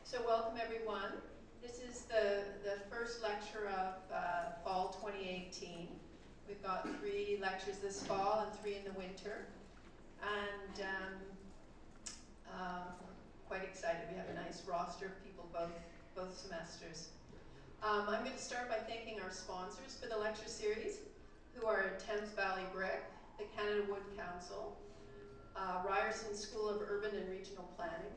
So welcome everyone. This is the first lecture of fall 2018. We've got 3 lectures this fall and 3 in the winter. And quite excited. We have a nice roster of people both semesters. I'm going to start by thanking our sponsors for the lecture series, who are Thames Valley Brick, the Canada Wood Council, Ryerson School of Urban and Regional Planning,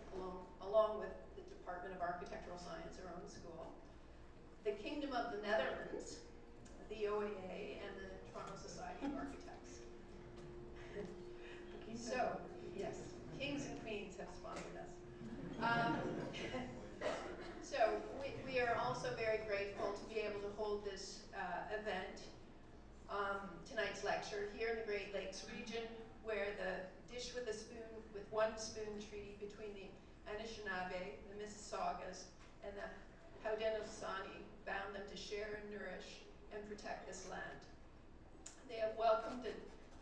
along with the Department of Architectural Science, our own school, the Kingdom of the Netherlands, the OAA, and the Toronto Society of Architects. So, yes, kings and queens have sponsored us. So we are also very grateful to be able to hold this event, tonight's lecture, here in the Great Lakes region, where the dish with one spoon treaty between the Anishinaabe, the Mississaugas, and the Haudenosaunee bound them to share and nourish and protect this land. They have welcomed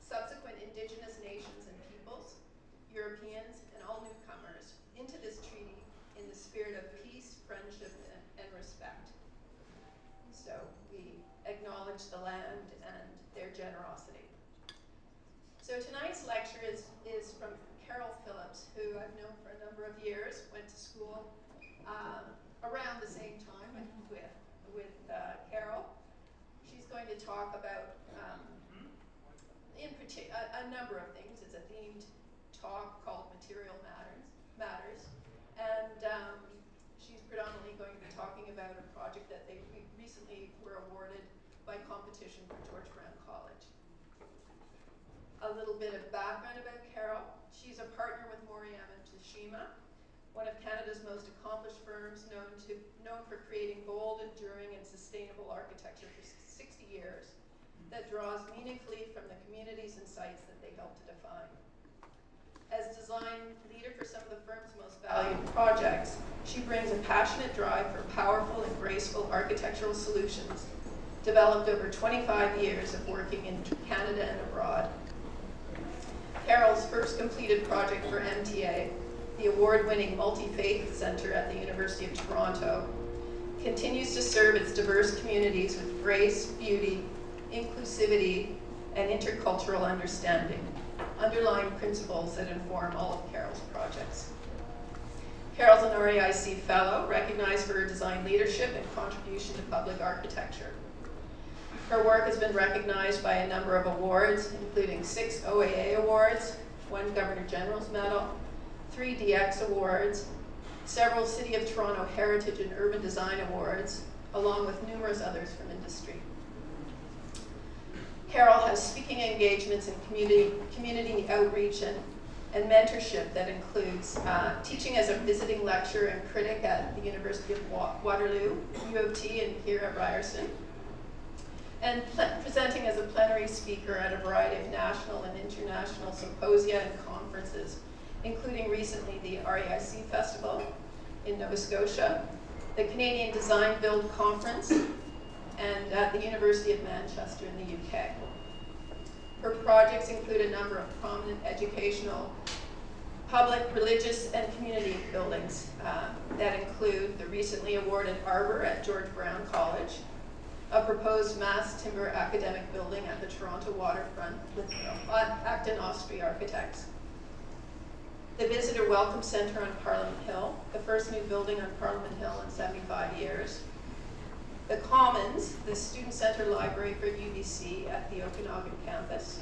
subsequent Indigenous nations and peoples, Europeans, and all newcomers into this treaty in the spirit of peace, friendship, and respect. So we acknowledge the land and their generosity. So tonight's lecture is from Carol Phillips, who I've known for a number of years, went to school around the same time with Carol. She's going to talk about, in particular, a number of things. It's a themed talk called Material Matters. And she's predominantly going to be talking about a project that they recently were awarded by competition for George Brown College. A little bit of background about Carol. She's a partner with Moriyama and Teshima, one of Canada's most accomplished firms, known for creating bold, enduring, and sustainable architecture for 60 years that draws meaningfully from the communities and sites that they help to define. As design leader for some of the firm's most valued projects, she brings a passionate drive for powerful and graceful architectural solutions developed over 25 years of working in Canada and abroad. Carol's first completed project for MTA, the award-winning Multi-Faith Center at the University of Toronto, continues to serve its diverse communities with grace, beauty, inclusivity, and intercultural understanding, underlying principles that inform all of Carol's projects. Carol's an REIC Fellow, recognized for her design leadership and contribution to public architecture. Her work has been recognized by a number of awards, including 6 OAA awards, 1 Governor General's Medal, 3 DX awards, several City of Toronto Heritage and Urban Design awards, along with numerous others from industry. Carol has speaking engagements in community outreach and mentorship that includes teaching as a visiting lecturer and critic at the University of Waterloo, U of T, and here at Ryerson, and presenting as a plenary speaker at a variety of national and international symposia and conferences, including recently the REIC Festival in Nova Scotia, the Canadian Design Build Conference, and at the University of Manchester in the UK. Her projects include a number of prominent educational, public, religious, and community buildings that include the recently awarded Arbor at George Brown College, a proposed mass timber academic building at the Toronto waterfront with Acton Austria Architects, the Visitor Welcome Center on Parliament Hill, the first new building on Parliament Hill in 75 years, the Commons, the Student Center Library for UBC at the Okanagan campus,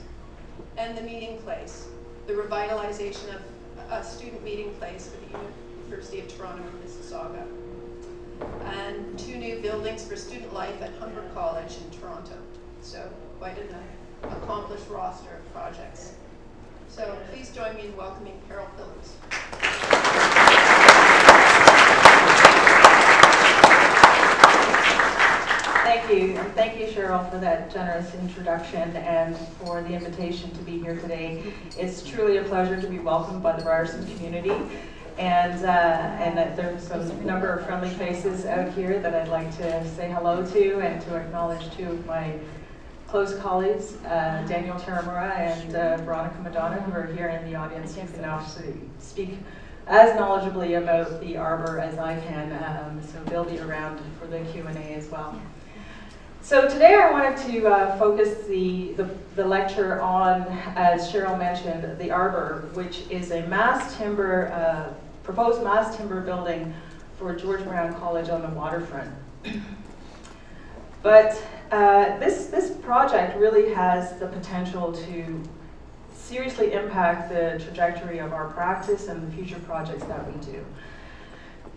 and the Meeting Place, the revitalization of a student meeting place for the University of Toronto in Mississauga, and 2 new buildings for student life at Humber College in Toronto. So quite an accomplished roster of projects. So please join me in welcoming Carol Phillips. Thank you, and thank you, Cheryl, for that generous introduction and for the invitation to be here today. It's truly a pleasure to be welcomed by the Ryerson community, and there's a number of friendly faces out here that I'd like to say hello to and to acknowledge 2 of my close colleagues, Daniel Taramura and Veronica Madonna, who are here in the audience, who can actually speak as knowledgeably about the Arbor as I can, so they'll be around for the Q&A as well. So today I wanted to focus the lecture on, as Cheryl mentioned, the Arbor, which is a proposed mass timber building for George Brown College on the waterfront. But this project really has the potential to seriously impact the trajectory of our practice and the future projects that we do.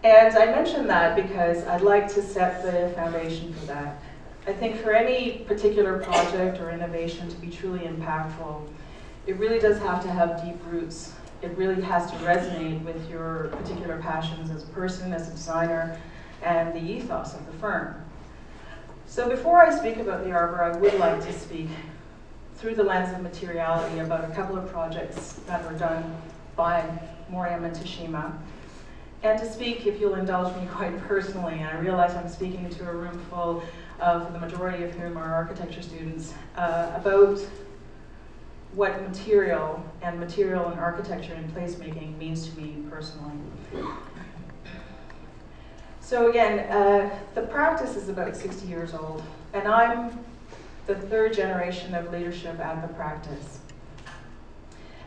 And I mention that because I'd like to set the foundation for that. I think for any particular project or innovation to be truly impactful, it really does have to have deep roots. It really has to resonate with your particular passions as a person, as a designer, and the ethos of the firm. So before I speak about the Arbor, I would like to speak through the lens of materiality about a couple of projects that were done by Moriyama and Teshima, and to speak, if you'll indulge me, quite personally. And I realize I'm speaking to a room full of the majority of whom are architecture students, about what material and architecture and placemaking means to me personally. So again, the practice is about 60 years old, and I'm the third generation of leadership at the practice.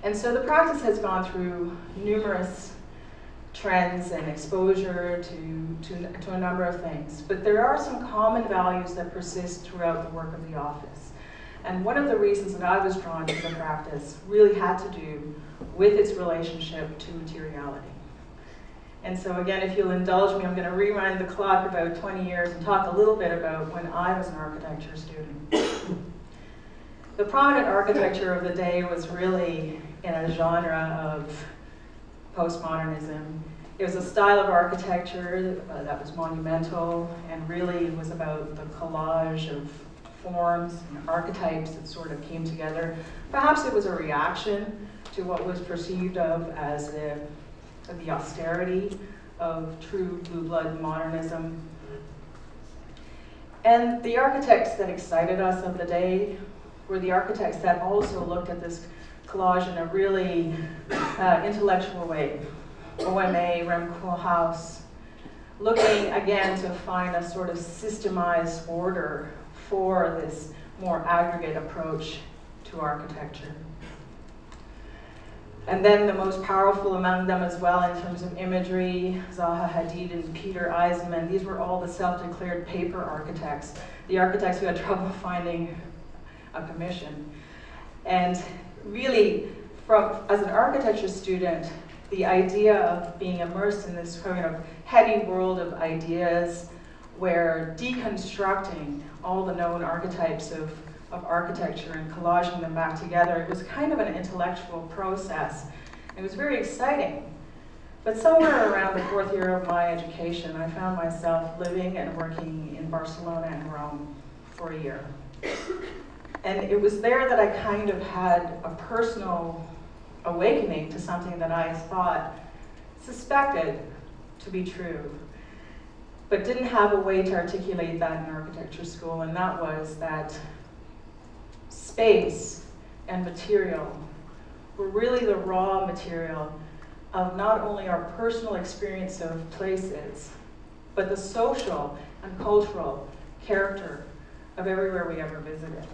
And so the practice has gone through numerous trends and exposure to a number of things. But there are some common values that persist throughout the work of the office. And one of the reasons that I was drawn to the practice really had to do with its relationship to materiality. And so again, if you'll indulge me, I'm going to rewind the clock about 20 years and talk a little bit about when I was an architecture student. The prominent architecture of the day was really in a genre of postmodernism. It was a style of architecture that was monumental and really was about the collage of forms and archetypes that sort of came together. Perhaps it was a reaction to what was perceived of as the austerity of true blue blood modernism. And the architects that excited us of the day were the architects that also looked at this collage in a really intellectual way. OMA, Rem Koolhaas, looking again to find a sort of systemized order for this more aggregate approach to architecture. And then the most powerful among them as well in terms of imagery, Zaha Hadid and Peter Eisenman. These were all the self-declared paper architects, the architects who had trouble finding a commission. And really, as an architecture student, the idea of being immersed in this kind of heady world of ideas where deconstructing all the known archetypes of architecture and collaging them back together, it was kind of an intellectual process. It was very exciting. But somewhere around the fourth year of my education, I found myself living and working in Barcelona and Rome for a year. And it was there that I kind of had a personal awakening to something that I suspected to be true, but didn't have a way to articulate that in architecture school, and that was that space and material were really the raw material of not only our personal experience of places, but the social and cultural character of everywhere we ever visited.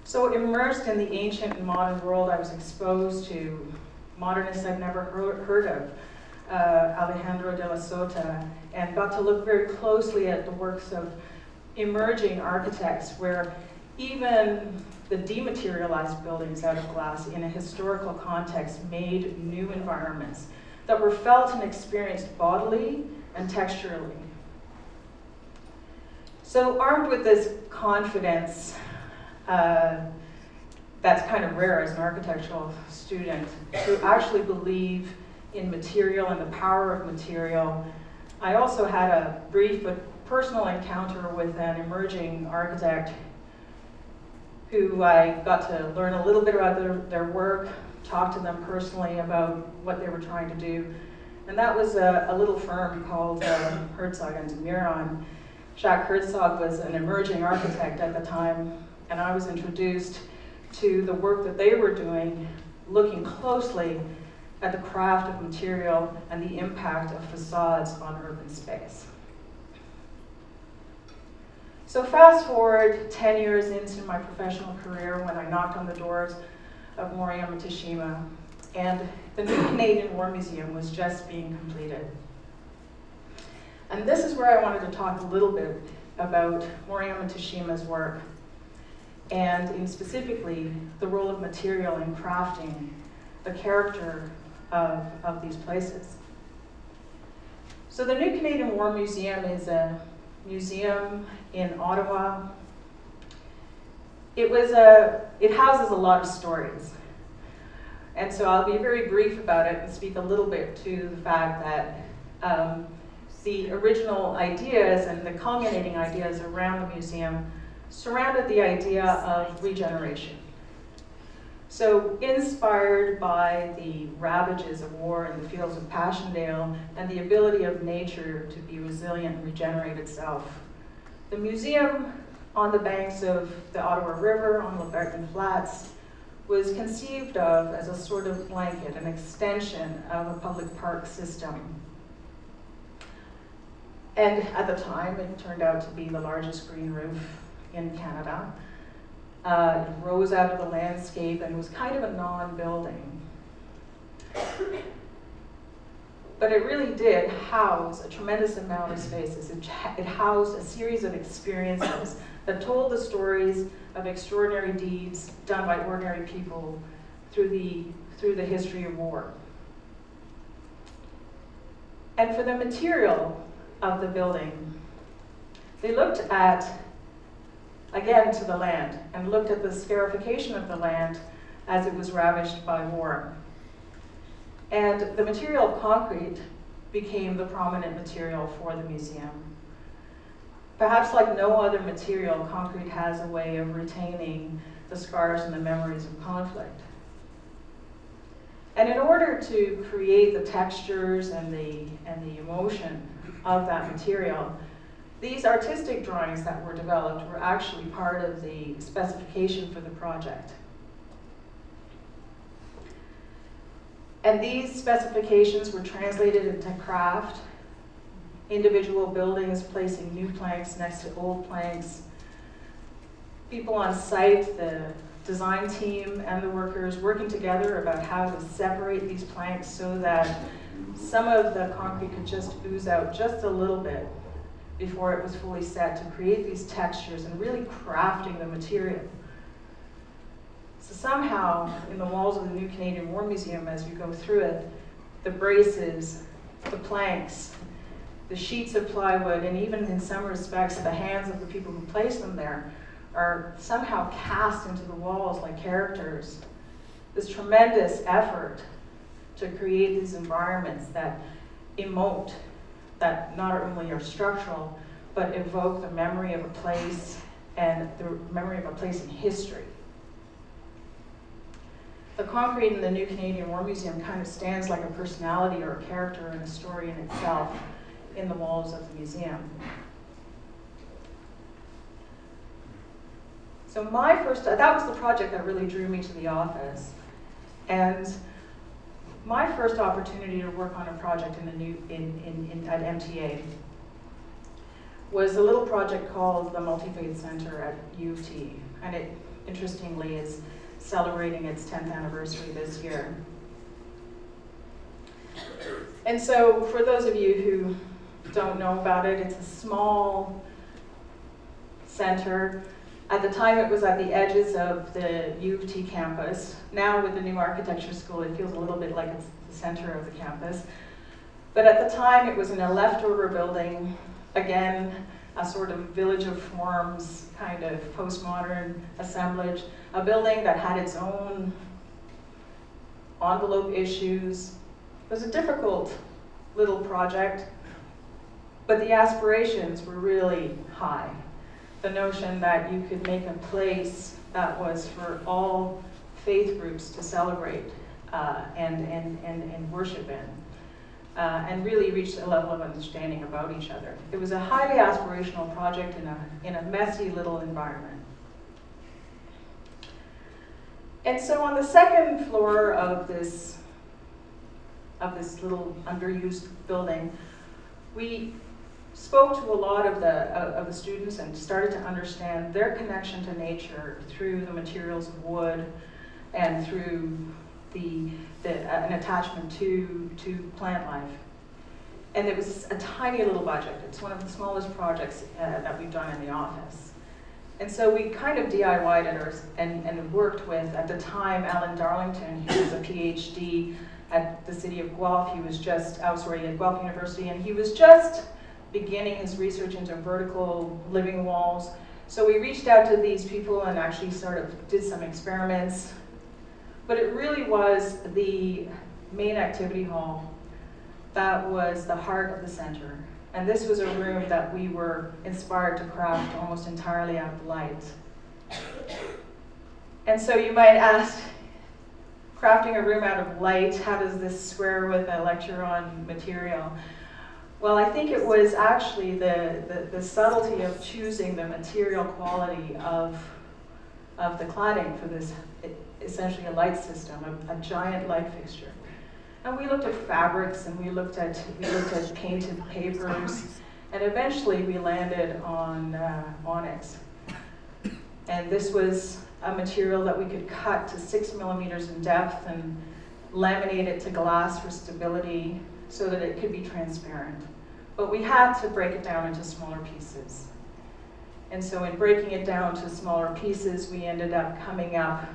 So immersed in the ancient and modern world, I was exposed to modernists I'd never heard of, Alejandro de la Sota, and got to look very closely at the works of emerging architects where even the dematerialized buildings out of glass in a historical context made new environments that were felt and experienced bodily and texturally. So armed with this confidence, that's kind of rare as an architectural student, to actually believe in material and the power of material. I also had a brief but personal encounter with an emerging architect who I got to learn a little bit about their work, talk to them personally about what they were trying to do. And that was a little firm called Herzog and de Meuron. Jacques Herzog was an emerging architect at the time, and I was introduced to the work that they were doing, looking closely at the craft of material and the impact of facades on urban space. So fast forward 10 years into my professional career when I knocked on the doors of Moriyama Teshima, and the new Canadian War Museum was just being completed. And this is where I wanted to talk a little bit about Moriyama Teshima's work, and in specifically the role of material in crafting the character of these places. So the new Canadian War Museum is a museum in Ottawa. It houses a lot of stories. And so I'll be very brief about it and speak a little bit to the fact that the original ideas and the culminating ideas around the museum surrounded the idea of regeneration. So inspired by the ravages of war in the fields of Passchendaele and the ability of nature to be resilient and regenerate itself, the museum on the banks of the Ottawa River on Liberton Flats was conceived of as a sort of blanket, an extension of a public park system. And at the time, it turned out to be the largest green roof in Canada. It rose out of the landscape and was kind of a non-building. But it really did house a tremendous amount of spaces. It housed a series of experiences that told the stories of extraordinary deeds done by ordinary people through the history of war. And for the material of the building, they looked at, again, to the land, and looked at the scarification of the land as it was ravaged by war. And the material concrete became the prominent material for the museum. Perhaps like no other material, concrete has a way of retaining the scars and the memories of conflict. And in order to create the textures and the emotion of that material, these artistic drawings that were developed were actually part of the specification for the project. And these specifications were translated into craft, individual buildings placing new planks next to old planks, people on site, the design team and the workers working together about how to separate these planks so that some of the concrete could just ooze out just a little bit before it was fully set, to create these textures and really crafting the material. So somehow, in the walls of the new Canadian War Museum, as you go through it, the braces, the planks, the sheets of plywood, and even in some respects, the hands of the people who place them there are somehow cast into the walls like characters. This tremendous effort to create these environments that emote, that not only are structural, but evoke the memory of a place and the memory of a place in history. The concrete in the new Canadian War Museum kind of stands like a personality or a character and a story in itself in the walls of the museum. So that was the project that really drew me to the office. And my first opportunity to work on a project at MTA was a little project called the Multi-Faith Center at U of T. And it, interestingly, is celebrating its 10th anniversary this year. And so for those of you who don't know about it, it's a small center. At the time, it was at the edges of the U of T campus. Now, with the new architecture school, it feels a little bit like it's the center of the campus. But at the time, it was in a leftover building, again, a sort of village of forms, kind of postmodern assemblage, a building that had its own envelope issues. It was a difficult little project, but the aspirations were really high. The notion that you could make a place that was for all faith groups to celebrate and worship in, and really reach a level of understanding about each other. It was a highly aspirational project in a messy little environment. And so on the second floor of this of this little underused building, we spoke to a lot of the students and started to understand their connection to nature through the materials of wood and through an attachment to plant life. And it was a tiny little budget. It's one of the smallest projects that we've done in the office. And so we kind of DIY'd it and worked with, at the time, Alan Darlington, who was a PhD at the city of Guelph. He was just, at Guelph University, and he was just beginning his research into vertical living walls. So we reached out to these people and actually sort of did some experiments. But it really was the main activity hall that was the heart of the center. And this was a room that we were inspired to craft almost entirely out of light. And so you might ask, crafting a room out of light, how does this square with a lecture on material? Well, I think it was actually the subtlety of choosing the material quality of the cladding for this, essentially a light system, a giant light fixture. And we looked at fabrics, and we looked at painted papers, and eventually we landed on onyx. And this was a material that we could cut to 6 millimeters in depth and laminate it to glass for stability so that it could be transparent. But we had to break it down into smaller pieces. And so in breaking it down to smaller pieces, we ended up coming up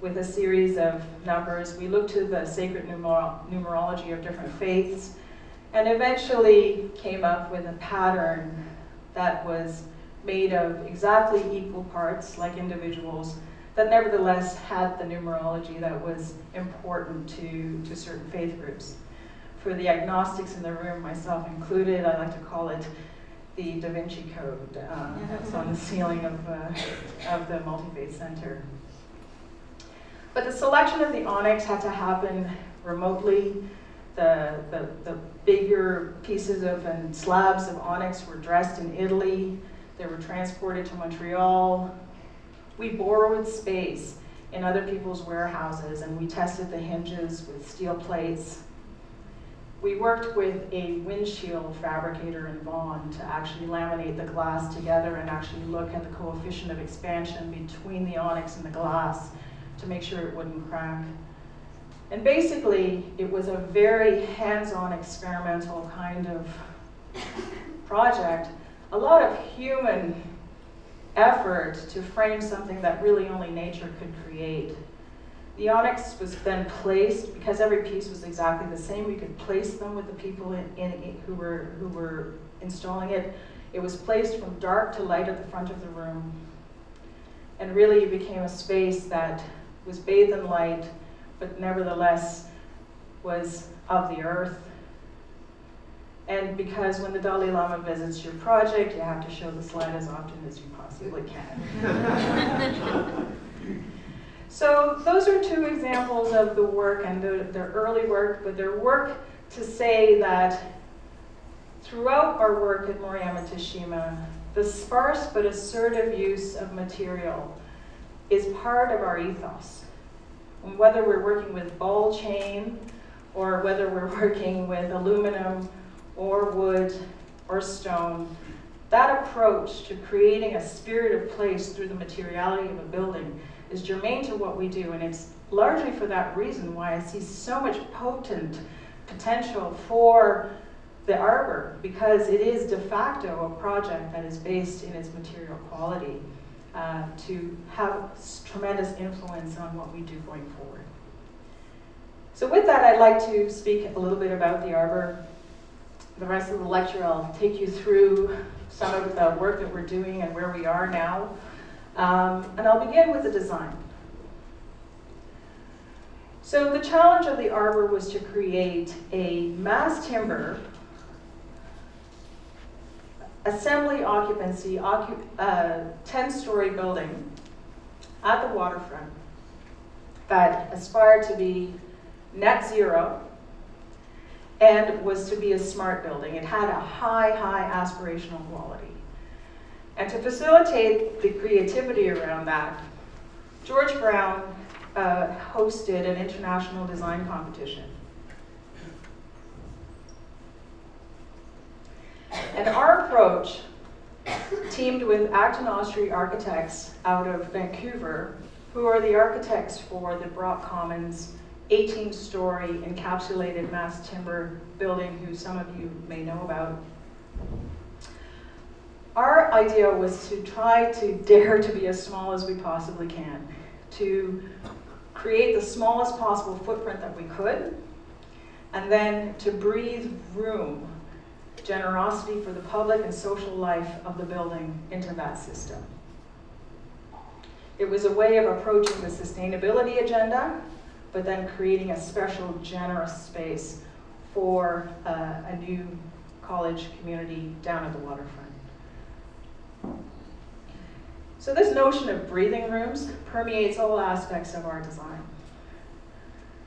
with a series of numbers. We looked to the sacred numerology of different faiths, and eventually came up with a pattern that was made of exactly equal parts, like individuals, that nevertheless had the numerology that was important to certain faith groups. For the agnostics in the room, myself included, I like to call it the Da Vinci Code. That's on the ceiling of the Multi-Faith Center. But the selection of the onyx had to happen remotely. The bigger pieces and slabs of onyx were dressed in Italy. They were transported to Montreal. We borrowed space in other people's warehouses, and we tested the hinges with steel plates. We worked with a windshield fabricator in Vaughan to actually laminate the glass together and actually look at the coefficient of expansion between the onyx and the glass to make sure it wouldn't crack. And basically, it was a very hands-on experimental kind of project. A lot of human effort to frame something that really only nature could create. The onyx was then placed, because every piece was exactly the same, we could place them with the people who were installing it. It was placed from dark to light at the front of the room. And really it became a space that was bathed in light, but nevertheless was of the earth. And because when the Dalai Lama visits your project, you have to show the slide as often as you possibly can. So those are two examples of the work, and their early work, but their work to say that throughout our work at Moriyama Teshima, the sparse but assertive use of material is part of our ethos. And whether we're working with ball chain, or whether we're working with aluminum, or wood, or stone, that approach to creating a spirit of place through the materiality of a building is germane to what we do, and it's largely for that reason why I see so much potent potential for the Arbor, because it is de facto a project that is based in its material quality to have tremendous influence on what we do going forward. So with that, I'd like to speak a little bit about the Arbor. The rest of the lecture, I'll take you through some of the work that we're doing and where we are now. And I'll begin with the design. So the challenge of the Arbor was to create a mass timber, assembly occupancy, 10-story building at the waterfront that aspired to be net zero and was to be a smart building. It had a high aspirational quality. And to facilitate the creativity around that, George Brown hosted an international design competition. And our approach, teamed with Acton Austri architects out of Vancouver, who are the architects for the Brock Commons 18-story encapsulated mass timber building, who some of you may know about. Our idea was to try to dare to be as small as we possibly can, to create the smallest possible footprint that we could, and then to breathe room, generosity for the public and social life of the building into that system. It was a way of approaching the sustainability agenda, but then creating a special, generous space for a new college community down at the waterfront. So this notion of breathing rooms permeates all aspects of our design.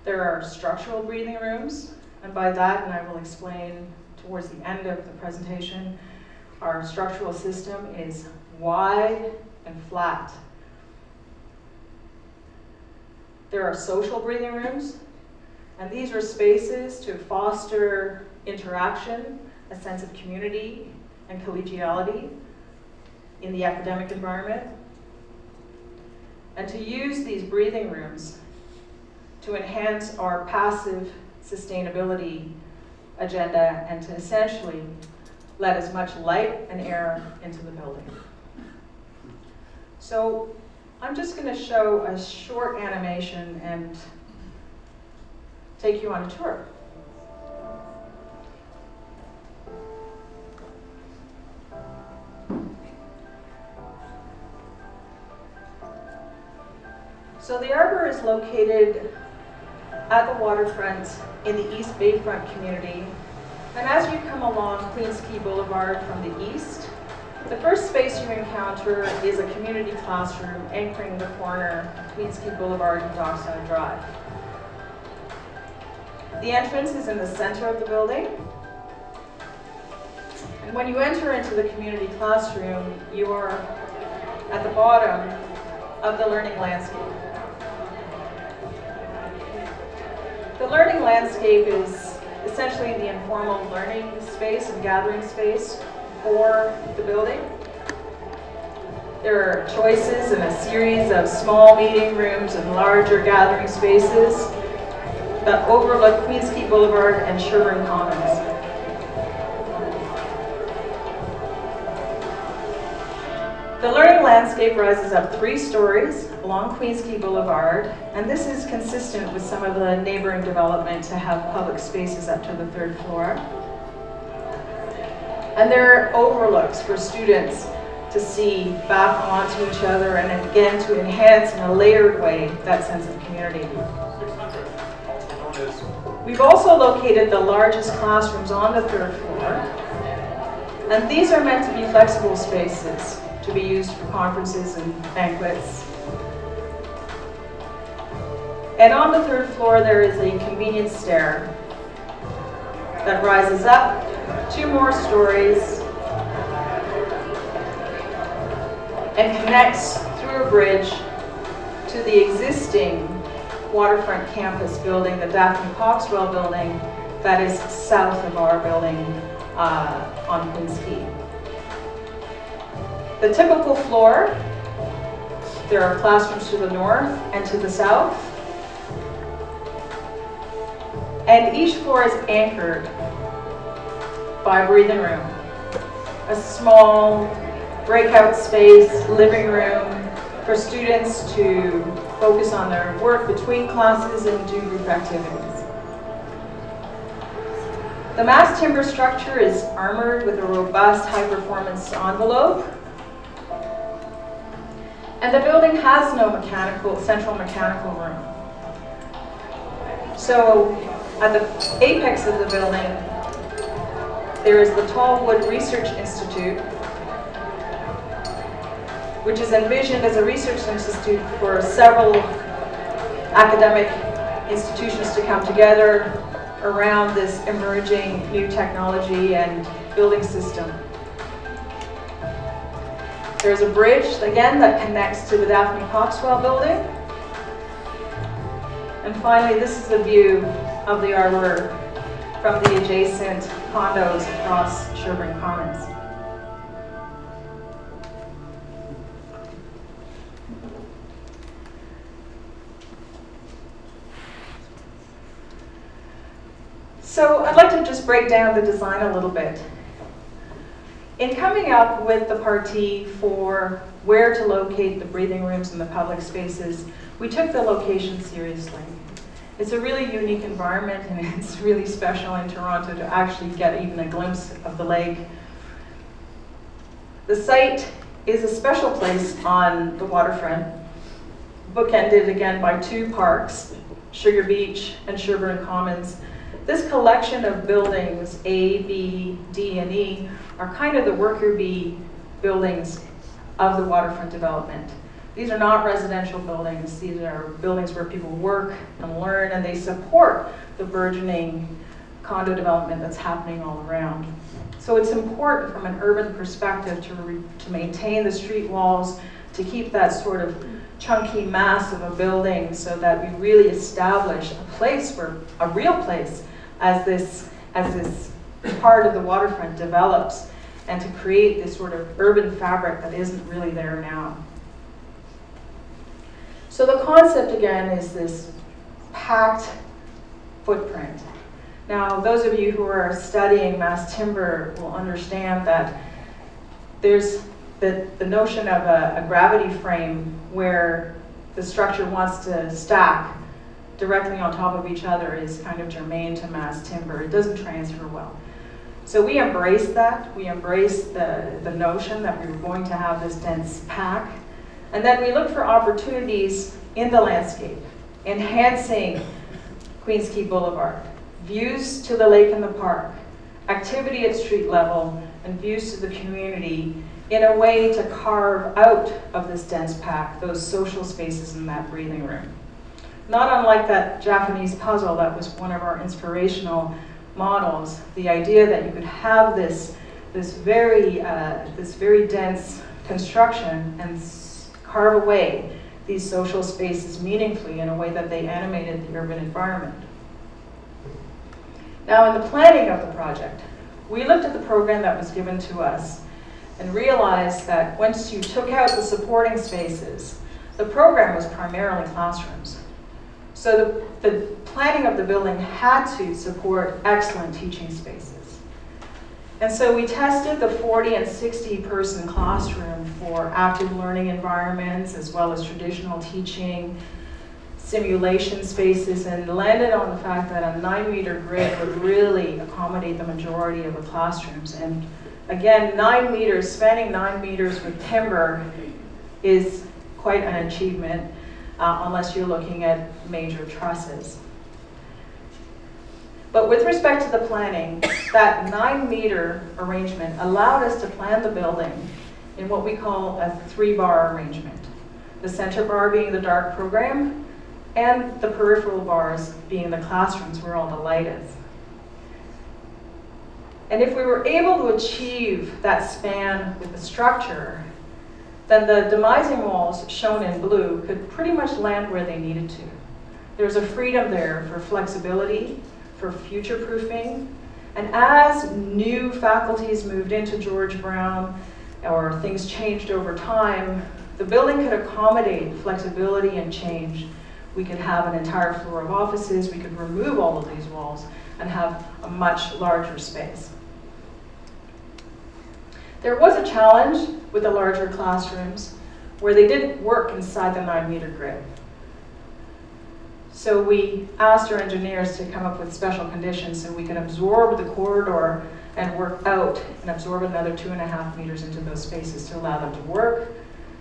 There are structural breathing rooms, and by that, and I will explain towards the end of the presentation, our structural system is wide and flat. There are social breathing rooms, and these are spaces to foster interaction, a sense of community and collegiality in the academic environment, and to use these breathing rooms to enhance our passive sustainability agenda and to essentially let as much light and air into the building. So I'm just going to show a short animation and take you on a tour. So the Arbor is located at the waterfront in the East Bayfront community. And as you come along Queens Quay Boulevard from the east, the first space you encounter is a community classroom anchoring the corner of Queens Quay Boulevard and Dockside Drive. The entrance is in the center of the building. And when you enter into the community classroom, you are at the bottom of the learning landscape. The learning landscape is essentially the informal learning space and gathering space for the building. There are choices in a series of small meeting rooms and larger gathering spaces that overlook Queens Quay Boulevard and Sherburne Commons. The learning landscape rises up 3 stories along Queens Quay Boulevard, and this is consistent with some of the neighboring development to have public spaces up to the 3rd floor. And there are overlooks for students to see back onto each other and again to enhance in a layered way that sense of community. We've also located the largest classrooms on the 3rd floor, and these are meant to be flexible spaces to be used for conferences and banquets. And on the 3rd floor there is a convenient stair that rises up 2 more stories and connects through a bridge to the existing waterfront campus building, the Daphne Coxwell building, that is south of our building on Queens Quay. The typical floor, there are classrooms to the north and to the south, and each floor is anchored by a breathing room, a small breakout space, living room for students to focus on their work between classes and do group activities. The mass timber structure is armored with a robust high-performance envelope, and the building has no central mechanical room. So at the apex of the building, there is the Tallwood Research Institute, which is envisioned as a research institute for several academic institutions to come together around this emerging new technology and building system. There's a bridge, again, that connects to the Daphne Coxwell building. And finally, this is the view of the Arbor from the adjacent condos across Sherburne Commons. So I'd like to just break down the design a little bit. In coming up with the partie for where to locate the breathing rooms and the public spaces, we took the location seriously. It's a really unique environment, and it's really special in Toronto to actually get even a glimpse of the lake. The site is a special place on the waterfront, bookended again by two parks, Sugar Beach and Sherburne Commons. This collection of buildings, A, B, D, and E, are kind of the worker bee buildings of the waterfront development. These are not residential buildings. These are buildings where people work and learn, and they support the burgeoning condo development that's happening all around. So it's important from an urban perspective to maintain the street walls, to keep that sort of chunky mass of a building so that we really establish a place where, a real place, as this part of the waterfront develops, and to create this sort of urban fabric that isn't really there now. So the concept again is this packed footprint. Now, those of you who are studying mass timber will understand that there's the notion of a gravity frame where the structure wants to stack directly on top of each other is kind of germane to mass timber. It doesn't transfer well. So we embraced that. We embraced the notion that we were going to have this dense pack. And then we looked for opportunities in the landscape, enhancing Queens Quay Boulevard, views to the lake and the park, activity at street level, and views to the community in a way to carve out of this dense pack those social spaces in that breathing room. Not unlike that Japanese puzzle that was one of our inspirational models, the idea that you could have this very dense construction and carve away these social spaces meaningfully in a way that they animated the urban environment. Now, in the planning of the project, we looked at the program that was given to us and realized that once you took out the supporting spaces, the program was primarily classrooms. So the planning of the building had to support excellent teaching spaces. And so we tested the 40 and 60 person classroom for active learning environments as well as traditional teaching, simulation spaces, and landed on the fact that a 9-meter grid would really accommodate the majority of the classrooms. And again, 9 meters, spanning 9 meters with timber is quite an achievement. Unless you're looking at major trusses. But with respect to the planning, that 9-meter arrangement allowed us to plan the building in what we call a 3-bar arrangement. The center bar being the dark program, and the peripheral bars being the classrooms where all the light is. And if we were able to achieve that span with the structure, then the demising walls, shown in blue, could pretty much land where they needed to. There's a freedom there for flexibility, for future-proofing, and as new faculties moved into George Brown, or things changed over time, the building could accommodate flexibility and change. We could have an entire floor of offices, we could remove all of these walls, and have a much larger space. There was a challenge with the larger classrooms where they didn't work inside the 9-meter grid. So we asked our engineers to come up with special conditions so we could absorb the corridor and work out and absorb another 2.5 meters into those spaces to allow them to work.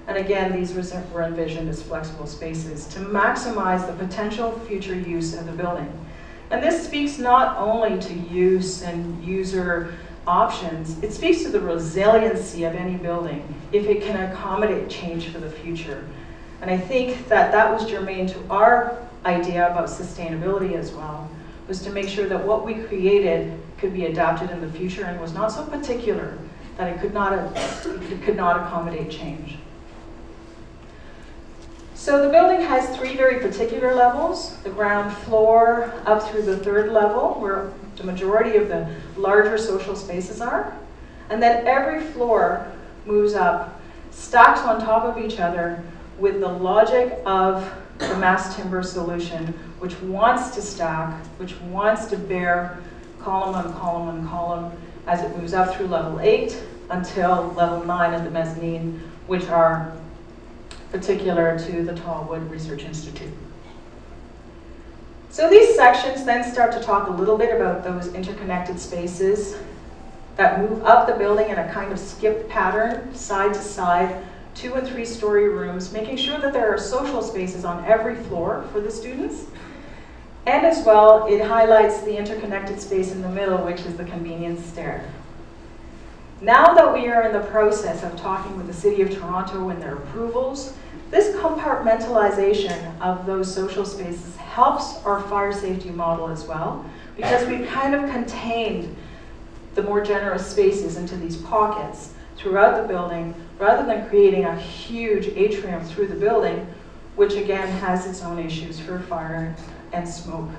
And again, these were envisioned as flexible spaces to maximize the potential future use of the building. And this speaks not only to use and user options, it speaks to the resiliency of any building if it can accommodate change for the future. And I think that that was germane to our idea about sustainability as well, was to make sure that what we created could be adapted in the future and was not so particular that it could not accommodate change. So the building has 3 very particular levels. The ground floor up through the 3rd level, where the majority of the larger social spaces are. And then every floor moves up, stacks on top of each other with the logic of the mass timber solution, which wants to stack, which wants to bear column on column on column as it moves up through level 8 until level 9 of the mezzanine, which are particular to the Tallwood Research Institute. So these sections then start to talk a little bit about those interconnected spaces that move up the building in a kind of skip pattern, side to side, 2- and 3-story rooms, making sure that there are social spaces on every floor for the students. And as well, it highlights the interconnected space in the middle, which is the convenience stair. Now that we are in the process of talking with the City of Toronto and their approvals, this compartmentalization of those social spaces helps our fire safety model as well, because we've kind of contained the more generous spaces into these pockets throughout the building, rather than creating a huge atrium through the building, which again has its own issues for fire and smoke.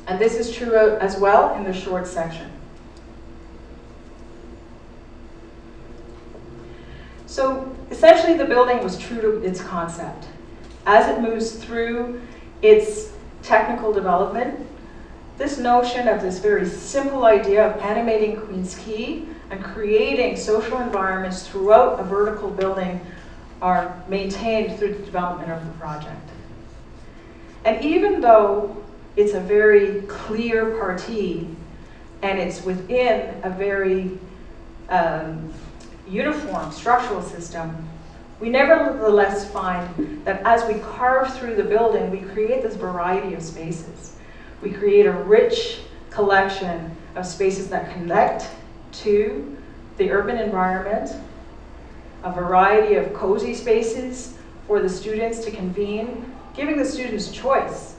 And this is true as well in the short section. So essentially the building was true to its concept. As it moves through its technical development, this notion of this very simple idea of animating Queen's Quay and creating social environments throughout a vertical building are maintained through the development of the project. And even though it's a very clear partie and it's within a very uniform structural system, we nevertheless find that as we carve through the building, we create this variety of spaces. We create a rich collection of spaces that connect to the urban environment, a variety of cozy spaces for the students to convene, giving the students choice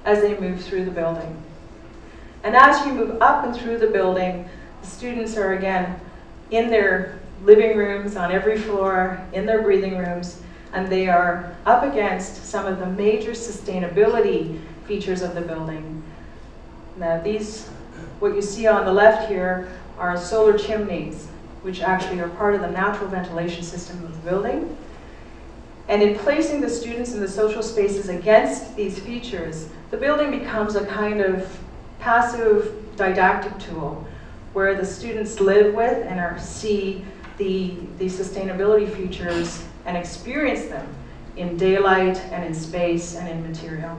as they move through the building. And as you move up and through the building, the students are again in their living rooms on every floor, in their breathing rooms, and they are up against some of the major sustainability features of the building. Now these, what you see on the left here, are solar chimneys, which actually are part of the natural ventilation system of the building. And in placing the students in the social spaces against these features, the building becomes a kind of passive didactic tool where the students live with and see the sustainability features and experience them in daylight and in space and in material.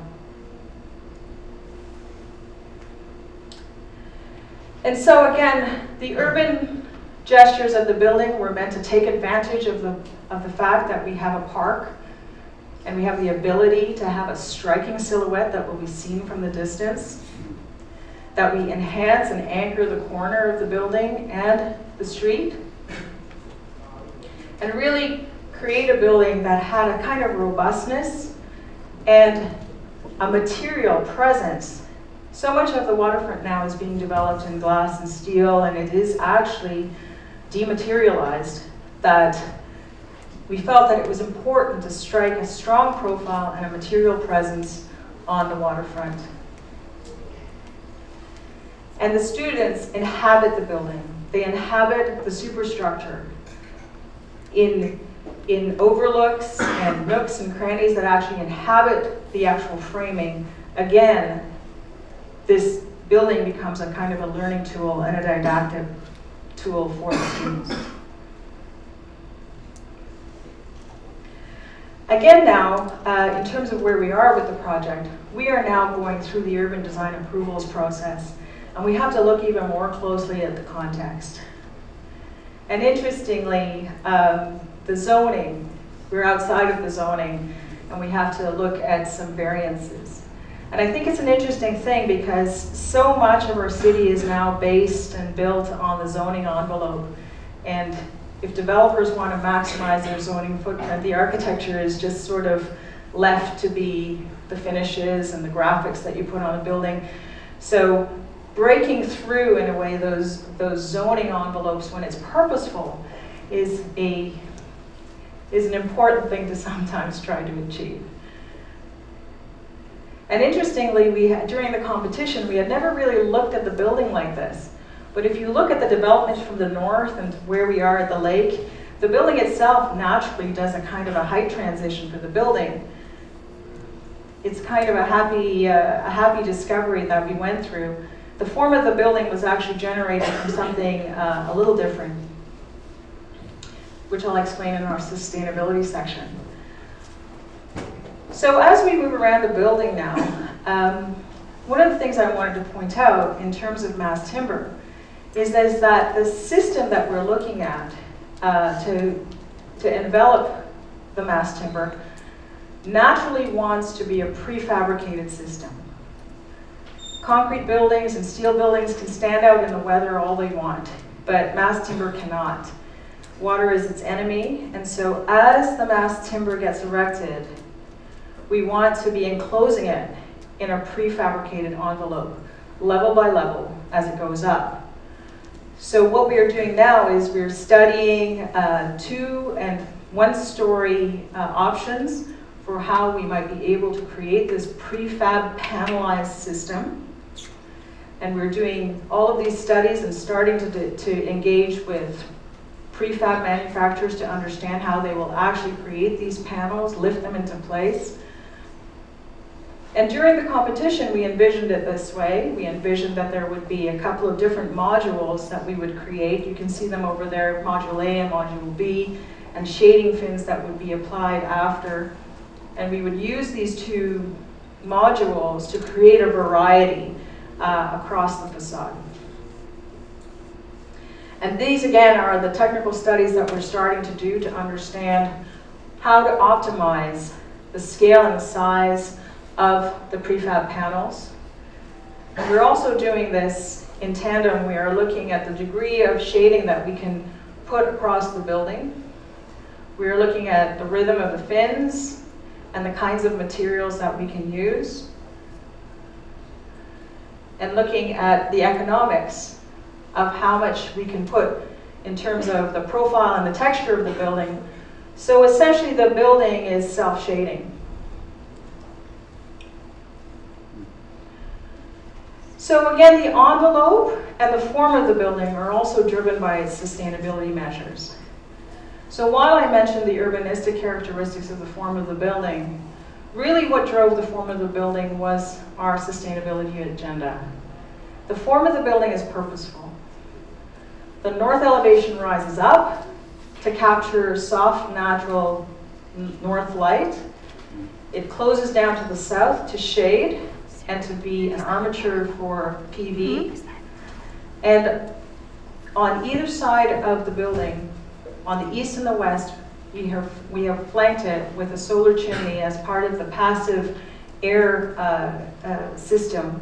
And so again, the urban gestures of the building were meant to take advantage of the fact that we have a park and we have the ability to have a striking silhouette that will be seen from the distance, that we enhance and anchor the corner of the building and the street, and really create a building that had a kind of robustness and a material presence. So much of the waterfront now is being developed in glass and steel, and it is actually dematerialized, that we felt that it was important to strike a strong profile and a material presence on the waterfront. And the students inhabit the building. They inhabit the superstructure in overlooks and nooks and crannies that actually inhabit the actual framing. Again, this building becomes a kind of a learning tool and a didactic tool for the students. Again now, in terms of where we are with the project, we are now going through the urban design approvals process, and we have to look even more closely at the context. And interestingly, the zoning, we're outside of the zoning, and we have to look at some variances. And I think it's an interesting thing because so much of our city is now based and built on the zoning envelope. And if developers want to maximize their zoning footprint, the architecture is just sort of left to be the finishes and the graphics that you put on a building. So breaking through, in a way, those zoning envelopes when it's purposeful is is an important thing to sometimes try to achieve. And interestingly, during the competition, we had never really looked at the building like this. But if you look at the development from the north and where we are at the lake, the building itself naturally does a kind of a height transition for the building. It's kind of a happy discovery that we went through. The form of the building was actually generated from something a little different, which I'll explain in our sustainability section. So as we move around the building now, one of the things I wanted to point out in terms of mass timber is that the system that we're looking at to envelop the mass timber naturally wants to be a prefabricated system. Concrete buildings and steel buildings can stand out in the weather all they want, but mass timber cannot. Water is its enemy, and so as the mass timber gets erected, we want to be enclosing it in a prefabricated envelope, level by level, as it goes up. So what we are doing now is we're studying 2- and 1-story options for how we might be able to create this prefab panelized system. And we're doing all of these studies and starting to engage with prefab manufacturers to understand how they will actually create these panels, lift them into place. And during the competition, we envisioned it this way. We envisioned that there would be a couple of different modules that we would create. You can see them over there, Module A and Module B, and shading fins that would be applied after. And we would use these 2 modules to create a variety across the facade. And these, again, are the technical studies that we're starting to do to understand how to optimize the scale and the size of the prefab panels. And we're also doing this in tandem. We are looking at the degree of shading that we can put across the building. We are looking at the rhythm of the fins and the kinds of materials that we can use, and looking at the economics of how much we can put in terms of the profile and the texture of the building. So essentially the building is self-shading. So again, the envelope and the form of the building are also driven by its sustainability measures. So while I mentioned the urbanistic characteristics of the form of the building, really what drove the form of the building was our sustainability agenda. The form of the building is purposeful. The north elevation rises up to capture soft, natural north light. It closes down to the south to shade and to be an armature for PV. And on either side of the building, on the east and the west, we have flanked it with a solar chimney as part of the passive air system.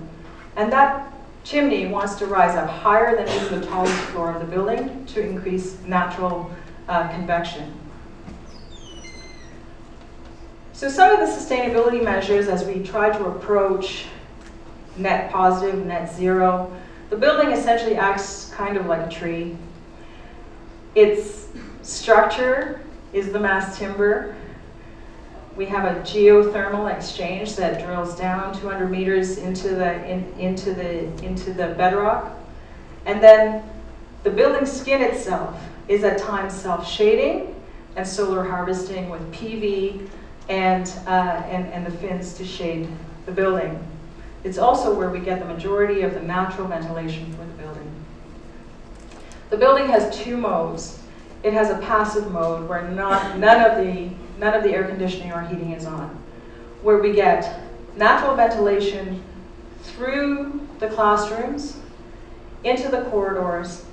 And that chimney wants to rise up higher than even the tallest floor of the building to increase natural convection. So some of the sustainability measures as we try to approach net positive, net zero, the building essentially acts kind of like a tree. Its structure is the mass timber. We have a geothermal exchange that drills down 200 meters into the bedrock. And then the building skin itself is at times self-shading and solar harvesting with PV and the fins to shade the building. It's also where we get the majority of the natural ventilation for the building. The building has 2 modes. It has a passive mode where none of the air conditioning or heating is on, where we get natural ventilation through the classrooms, into the corridors,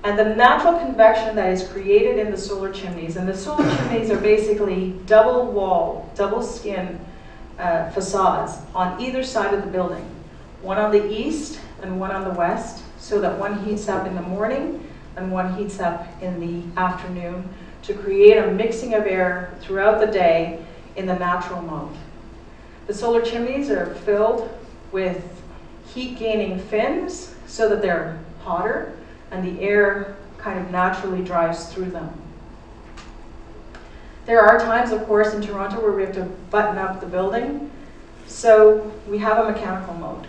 and the natural convection that is created in the solar chimneys. And the solar chimneys are basically double wall, double skin facades on either side of the building, one on the east and one on the west, so that one heats up in the morning and one heats up in the afternoon to create a mixing of air throughout the day in the natural mode. The solar chimneys are filled with heat-gaining fins so that they're hotter and the air kind of naturally drives through them. There are times, of course, in Toronto where we have to button up the building, so we have a mechanical mode.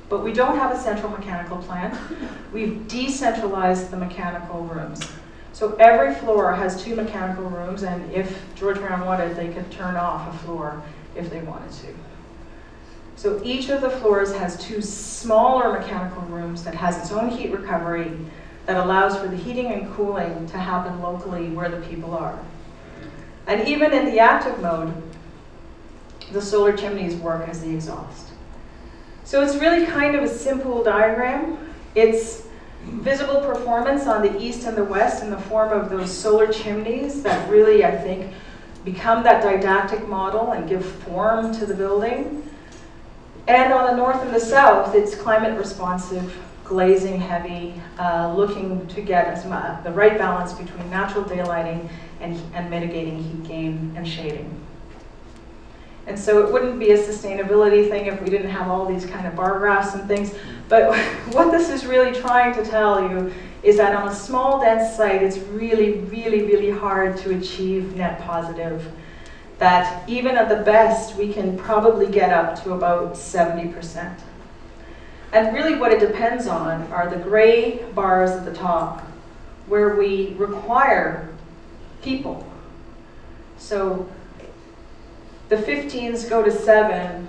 But we don't have a central mechanical plant. We've decentralized the mechanical rooms. So every floor has 2 mechanical rooms, and if George Brown wanted, they could turn off a floor if they wanted to. So each of the floors has 2 smaller mechanical rooms that has its own heat recovery that allows for the heating and cooling to happen locally where the people are. And even in the active mode, the solar chimneys work as the exhaust. So it's really kind of a simple diagram. It's visible performance on the east and the west in the form of those solar chimneys that really, I think, become that didactic model and give form to the building. And on the north and the south, it's climate responsive, glazing heavy, looking to get the right balance between natural daylighting and mitigating heat gain and shading. And so it wouldn't be a sustainability thing if we didn't have all these kind of bar graphs and things. But what this is really trying to tell you is that on a small, dense site, it's really, really, really hard to achieve net positive. That even at the best, we can probably get up to about 70%. And really what it depends on are the gray bars at the top, where we require people. So the 15s go to 7,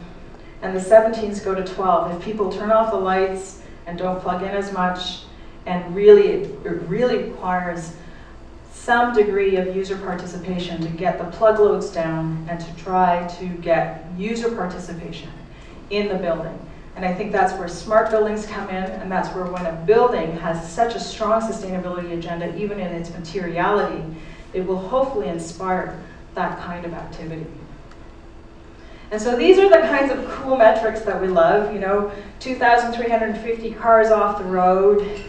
and the 17s go to 12. If people turn off the lights and don't plug in as much, and really, it really requires some degree of user participation to get the plug loads down and to try to get user participation in the building. And I think that's where smart buildings come in, and that's where when a building has such a strong sustainability agenda, even in its materiality, it will hopefully inspire that kind of activity. And so these are the kinds of cool metrics that we love, 2,350 cars off the road,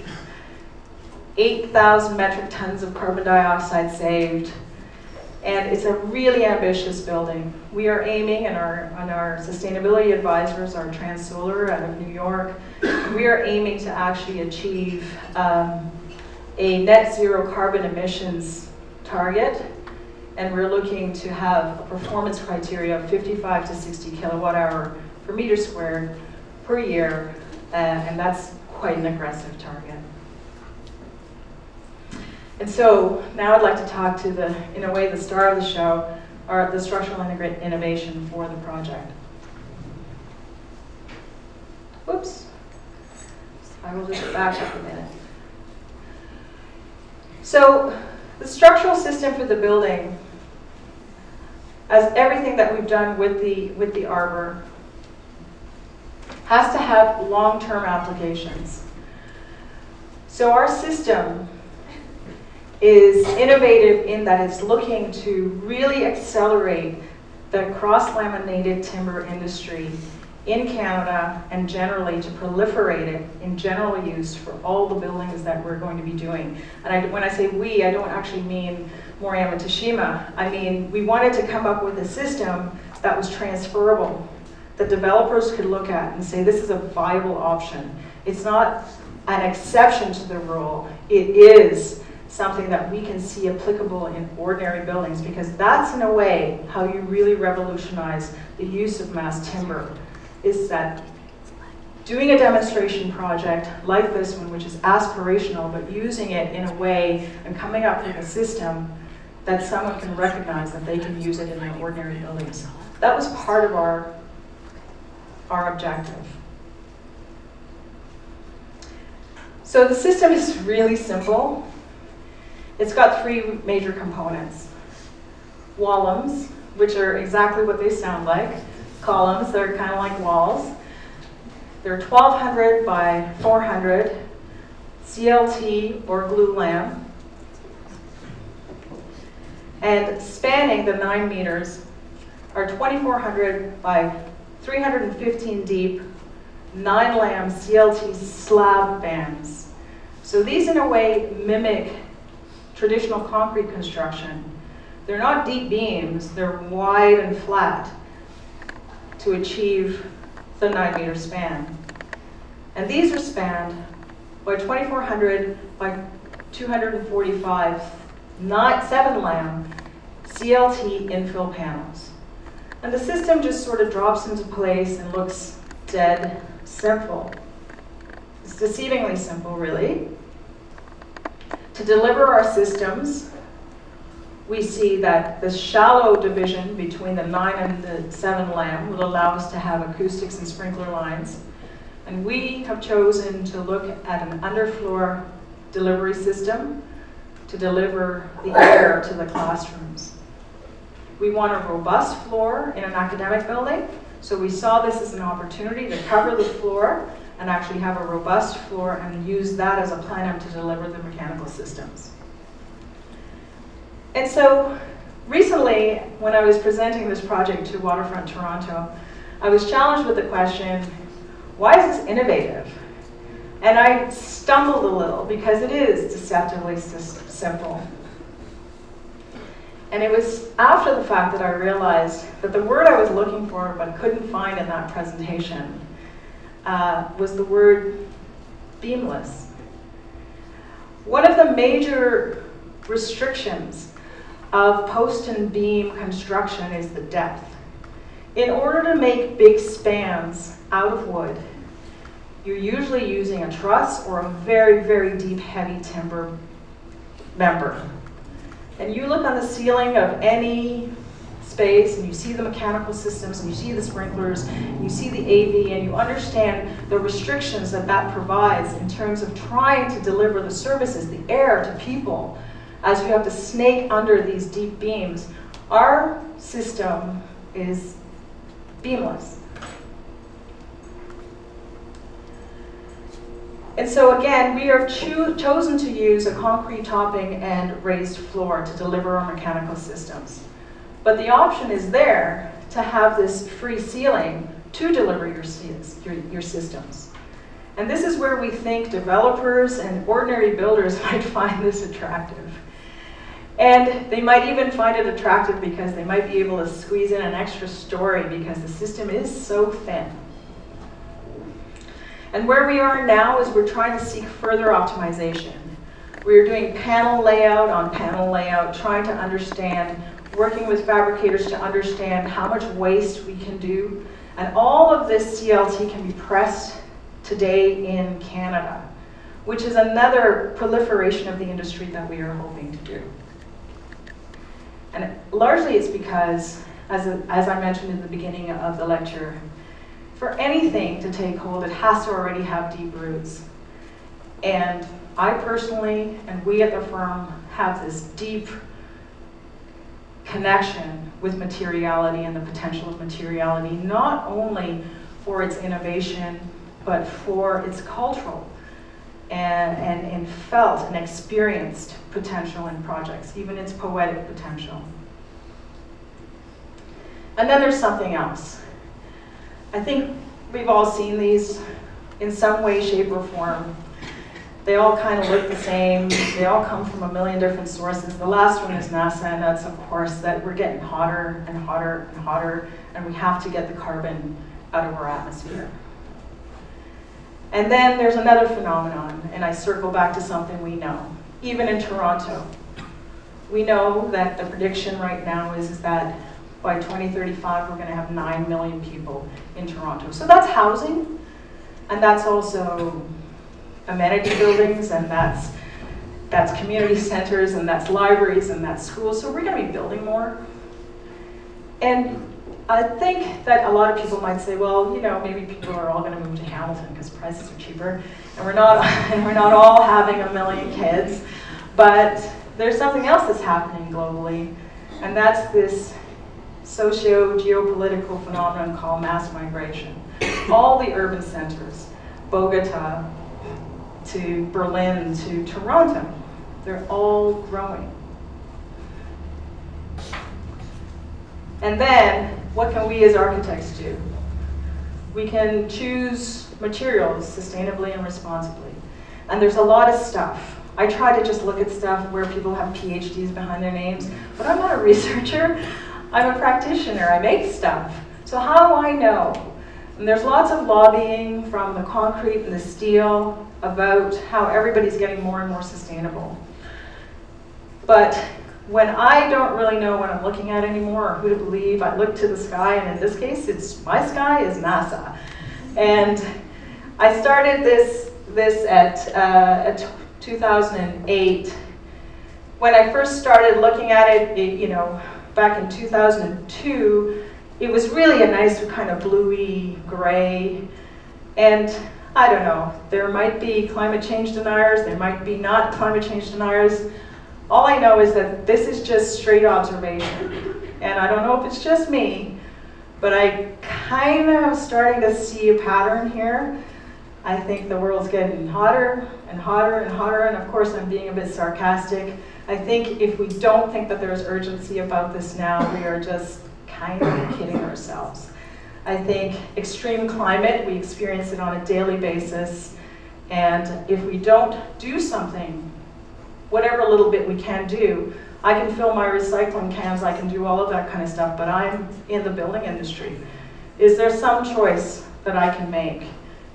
8,000 metric tons of carbon dioxide saved, and it's a really ambitious building. We are aiming, and our sustainability advisors are TransSolar out of New York, we are aiming to actually achieve a net zero carbon emissions target, and we're looking to have a performance criteria of 55 to 60 kilowatt hour per meter squared per year, and that's quite an aggressive target. And so now I'd like to talk to in a way, the star of the show, or the structural innovation for the project. Whoops. I will just back up a minute. So the structural system for the building, as everything that we've done with the Arbor, has to have long-term applications. So our system is innovative in that it's looking to really accelerate the cross-laminated timber industry in Canada and generally to proliferate it in general use for all the buildings that we're going to be doing. And when I say we, I don't actually mean Moriyama Teshima. I mean, we wanted to come up with a system that was transferable, that developers could look at and say, this is a viable option. It's not an exception to the rule. It is something that we can see applicable in ordinary buildings, because that's in a way how you really revolutionize the use of mass timber, is that doing a demonstration project like this one, which is aspirational, but using it in a way and coming up with a system that someone can recognize that they can use it in their ordinary buildings. That was part of our objective. So the system is really simple. It's got 3 major components. Wallums, which are exactly what they sound like. Columns, they're kind of like walls. They're 1,200 by 400 CLT or glue lam. And spanning the 9 meters are 2,400 by 315 deep 9 lam CLT slab bands. So these in a way mimic traditional concrete construction. They're not deep beams, they're wide and flat to achieve the 9-meter span. And these are spanned by 2,400 by 245 7 lam CLT infill panels. And the system just sort of drops into place and looks dead simple. It's deceivingly simple, really. To deliver our systems, we see that the shallow division between the 9 and the 7 lamb will allow us to have acoustics and sprinkler lines. And we have chosen to look at an underfloor delivery system to deliver the air to the classrooms. We want a robust floor in an academic building, so we saw this as an opportunity to cover the floor and actually have a robust floor and use that as a plenum to deliver the mechanical systems. And so recently, when I was presenting this project to Waterfront Toronto, I was challenged with the question, why is this innovative? And I stumbled a little because it is deceptively simple. And it was after the fact that I realized that the word I was looking for but couldn't find in that presentation was the word beamless. One of the major restrictions of post and beam construction is the depth. In order to make big spans out of wood, you're usually using a truss or a very, very deep, heavy timber member. And you look on the ceiling of any space and you see the mechanical systems and you see the sprinklers, and you see the AV, and you understand the restrictions that that provides in terms of trying to deliver the services, the air to people, as you have to snake under these deep beams. Our system is beamless. And so again, we are chosen to use a concrete topping and raised floor to deliver our mechanical systems. But the option is there to have this free ceiling to deliver your systems. And this is where we think developers and ordinary builders might find this attractive. And they might even find it attractive because they might be able to squeeze in an extra story because the system is so thin. And where we are now is we're trying to seek further optimization. We're doing panel layout on panel layout, trying to understand, working with fabricators to understand how much waste we can do. And all of this CLT can be pressed today in Canada, which is another proliferation of the industry that we are hoping to do. And largely it's because, as I mentioned in the beginning of the lecture, for anything to take hold, it has to already have deep roots. And I personally, and we at the firm, have this deep connection with materiality and the potential of materiality, not only for its innovation, but for its cultural and felt and experienced potential in projects, even its poetic potential. And then there's something else. I think we've all seen these in some way, shape, or form. They all kind of look the same. They all come from a million different sources. The last one is NASA, and that's, of course, that we're getting hotter and hotter and hotter, and we have to get the carbon out of our atmosphere. And then there's another phenomenon, and I circle back to something we know. Even in Toronto, we know that the prediction right now is that by 2035, we're going to have 9 million people in Toronto. So that's housing, and that's also amenity buildings, and that's community centers, and that's libraries, and that's schools. So we're going to be building more. And I think that a lot of people might say, well, you know, maybe people are all going to move to Hamilton because prices are cheaper, and we're not all having a million kids. But there's something else that's happening globally, and that's this socio-geopolitical phenomenon called mass migration. All the urban centers, Bogota to Berlin to Toronto, they're all growing. And then, what can we as architects do? We can choose materials sustainably and responsibly. And there's a lot of stuff. I try to just look at stuff where people have PhDs behind their names, but I'm not a researcher. I'm a practitioner. I make stuff. So how do I know? And there's lots of lobbying from the concrete and the steel about how everybody's getting more and more sustainable. But when I don't really know what I'm looking at anymore or who to believe, I look to the sky, and in this case, my sky is NASA. And I started this at 2008. When I first started looking at it, back in 2002, it was really a nice kind of bluey gray. And I don't know, there might be climate change deniers, there might be not climate change deniers. All I know is that this is just straight observation. And I don't know if it's just me, but I kind of starting to see a pattern here. I think the world's getting hotter and hotter and hotter, and of course I'm being a bit sarcastic. I think if we don't think that there's urgency about this now, we are just kind of kidding ourselves. I think extreme climate, we experience it on a daily basis, and if we don't do something, whatever little bit we can do, I can fill my recycling cans, I can do all of that kind of stuff, but I'm in the building industry. Is there some choice that I can make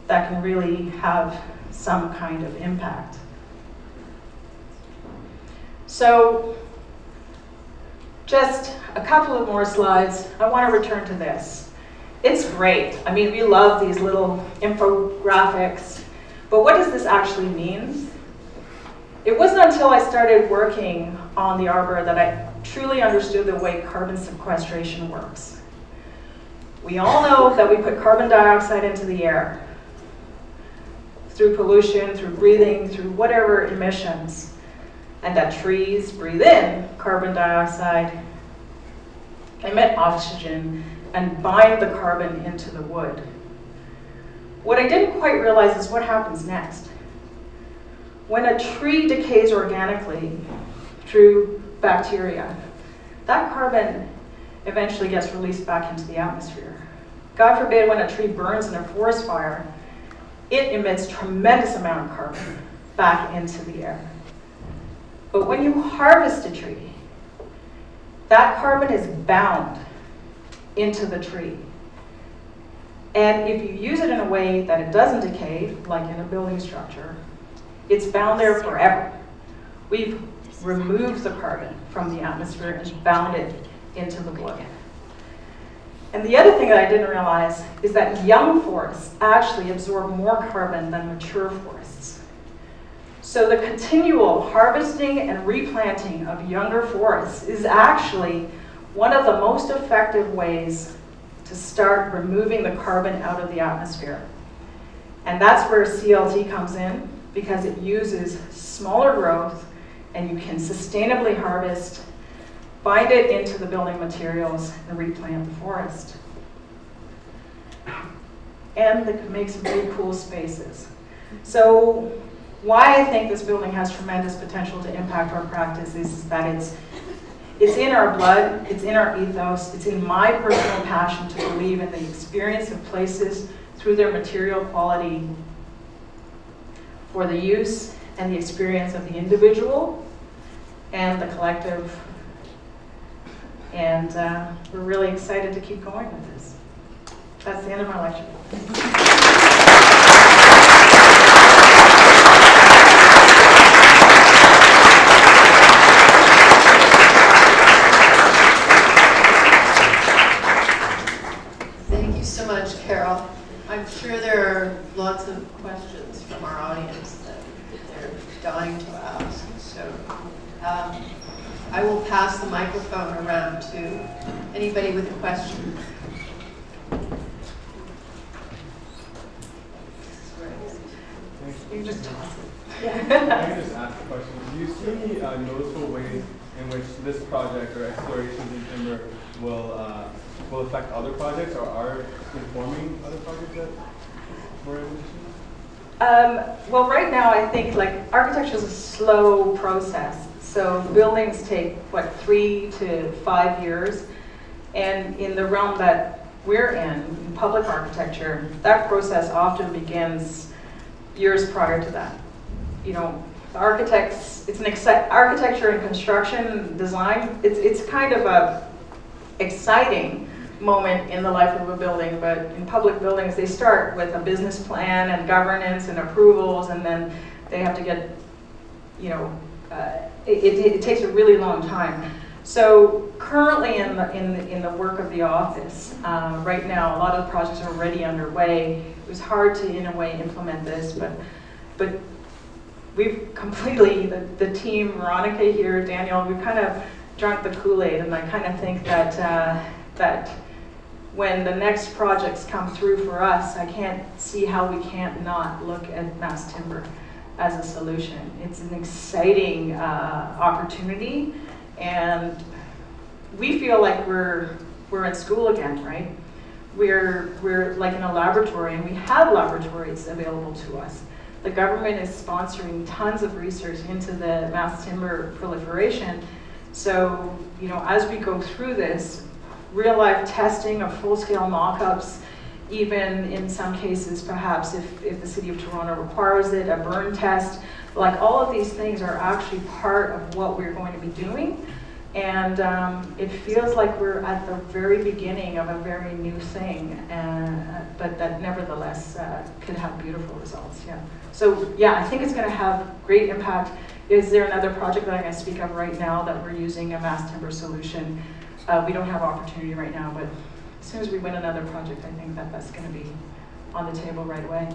that can really have some kind of impact? So, just a couple of more slides. I want to return to this. It's great. I mean, we love these little infographics, but what does this actually mean? It wasn't until I started working on the Arbor that I truly understood the way carbon sequestration works. We all know that we put carbon dioxide into the air through pollution, through breathing, through whatever emissions, and that trees breathe in carbon dioxide, emit oxygen, and bind the carbon into the wood. What I didn't quite realize is what happens next. When a tree decays organically through bacteria, that carbon eventually gets released back into the atmosphere. God forbid, when a tree burns in a forest fire, it emits tremendous amount of carbon back into the air. But when you harvest a tree, that carbon is bound into the tree. And if you use it in a way that it doesn't decay, like in a building structure, it's bound there forever. We've removed the carbon from the atmosphere and bound it into the wood. And the other thing that I didn't realize is that young forests actually absorb more carbon than mature forests. So the continual harvesting and replanting of younger forests is actually one of the most effective ways to start removing the carbon out of the atmosphere. And that's where CLT comes in, because it uses smaller growth and you can sustainably harvest, bind it into the building materials, and replant the forest. And they could make some really cool spaces. So why I think this building has tremendous potential to impact our practice is that it's in our blood, it's in our ethos, it's in my personal passion to believe in the experience of places through their material quality for the use and the experience of the individual and the collective. And we're really excited to keep going with this. That's the end of my lecture. Thank you so much, Carol. I'm sure there are lots of questions from our audience that they're dying to ask. So I will pass the microphone around to anybody with a question. You just toss it. I can just ask a question. Do you see any noticeable ways in which this project or explorations in timber will affect other projects or are informing other projects that we're in addition? Well, right now I think architecture is a slow process. So buildings take, 3 to 5 years. And in the realm that we're in public architecture, that process often begins years prior to that. Architects, architecture and construction design, it's kind of a exciting moment in the life of a building, but in public buildings, they start with a business plan and governance and approvals, and then they have to get, it takes a really long time. So currently in the work of the office, right now, a lot of the projects are already underway. It was hard to, in a way, implement this, but we've completely, the team, Veronica here, Daniel, we've kind of drunk the Kool-Aid, and I kind of think that that when the next projects come through for us, I can't see how we can't not look at mass timber as a solution. It's an exciting opportunity, and we feel like we're in school again, right? We're like in a laboratory, and we have laboratories available to us. The government is sponsoring tons of research into the mass timber proliferation. So, you know, as we go through this, real life testing of full-scale mock-ups, even in some cases, perhaps if the City of Toronto requires it, a burn test, like all of these things are actually part of what we're going to be doing. And it feels like we're at the very beginning of a very new thing, but that nevertheless could have beautiful results, yeah. So yeah, I think it's gonna have great impact. Is there another project that I'm gonna speak of right now that we're using a mass timber solution? We don't have opportunity right now, but as soon as we win another project, I think that that's gonna be on the table right away.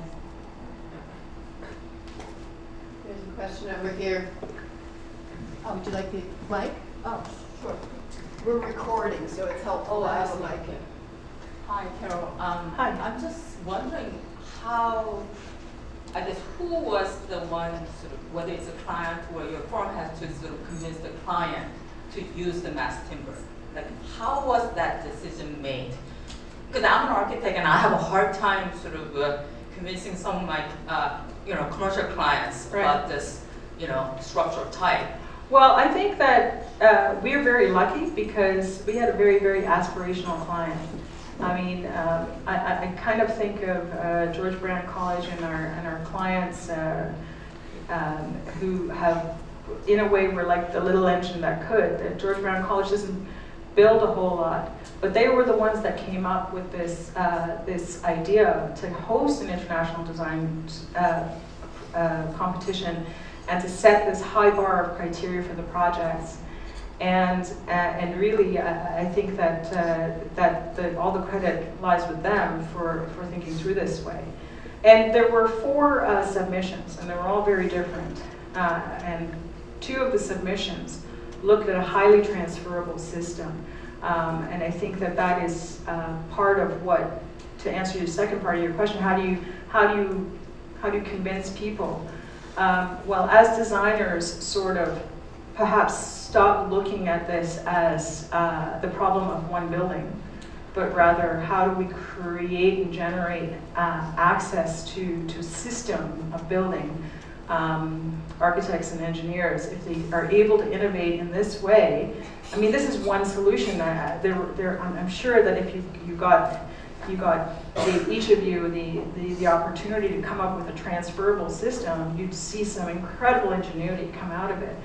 There's a question over here. Would you like the mic? Oh, sure. We're recording, so it's helpful to have a mic. Hi, Carol. Hi. I'm just wondering how, I guess, who was the one, sort of, whether it's a client or your firm has to sort of convince the client to use the mass timber? Like, how was that decision made? Because I'm an architect and I have a hard time sort of convincing some of my, commercial clients about this, structural type. Well, I think that we're very lucky because we had a very, very aspirational client. I mean, I kind of think of George Brown College and our clients who have, in a way, were like the little engine that could. George Brown College doesn't build a whole lot, but they were the ones that came up with this this idea to host an international design competition and to set this high bar of criteria for the projects. And really, I think that all the credit lies with them for thinking through this way. And there were 4 submissions, and they were all very different. And 2 of the submissions looked at a highly transferable system. And I think that is part of what, to answer your second part of your question, how do you convince people? Well, as designers, sort of perhaps stop looking at this as the problem of one building, but rather how do we create and generate access to system of building. Architects and engineers, if they are able to innovate in this way, I mean, this is one solution. I'm sure that if you got each of you the opportunity to come up with a transferable system, you'd see some incredible ingenuity come out of it.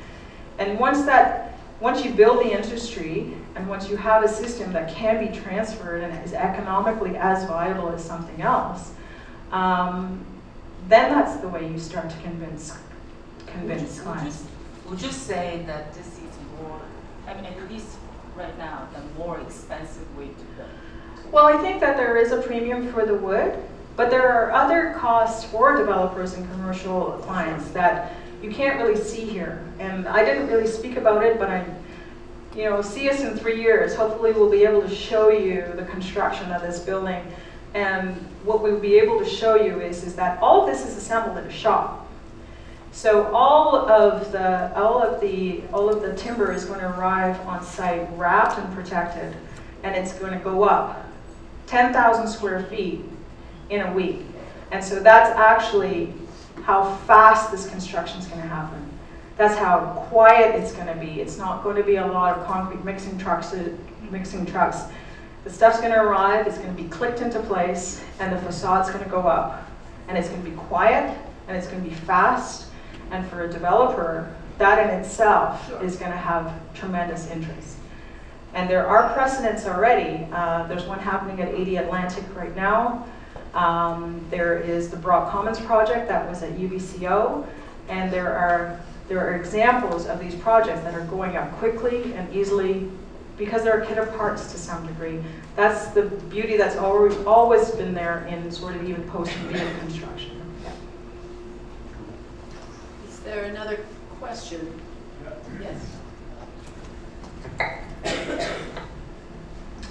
And once you build the industry, and once you have a system that can be transferred and is economically as viable as something else, then that's the way you start to convince clients. Would you say that this is more, I mean, at least right now, the more expensive way to build? Well, I think that there is a premium for the wood, but there are other costs for developers and commercial clients that you can't really see here. And I didn't really speak about it, but see us in 3 years. Hopefully we'll be able to show you the construction of this building. And what we'll be able to show you is that all of this is assembled in a shop. So all of the timber is going to arrive on site wrapped and protected, and it's going to go up 10,000 square feet in a week. And so that's actually how fast this construction is going to happen. That's how quiet it's going to be. It's not going to be a lot of concrete mixing trucks. The stuff's going to arrive, it's going to be clicked into place, and the facade's going to go up. And it's going to be quiet, and it's going to be fast, and for a developer, that in itself is going to have tremendous interest. And there are precedents already. There's one happening at 80 Atlantic right now. There is the Brock Commons project that was at UBCO, and there there are examples of these projects that are going up quickly and easily because they're a kit of parts to some degree. That's the beauty that's always been there in sort of even post-field construction. Yeah. Is there another question? Yes.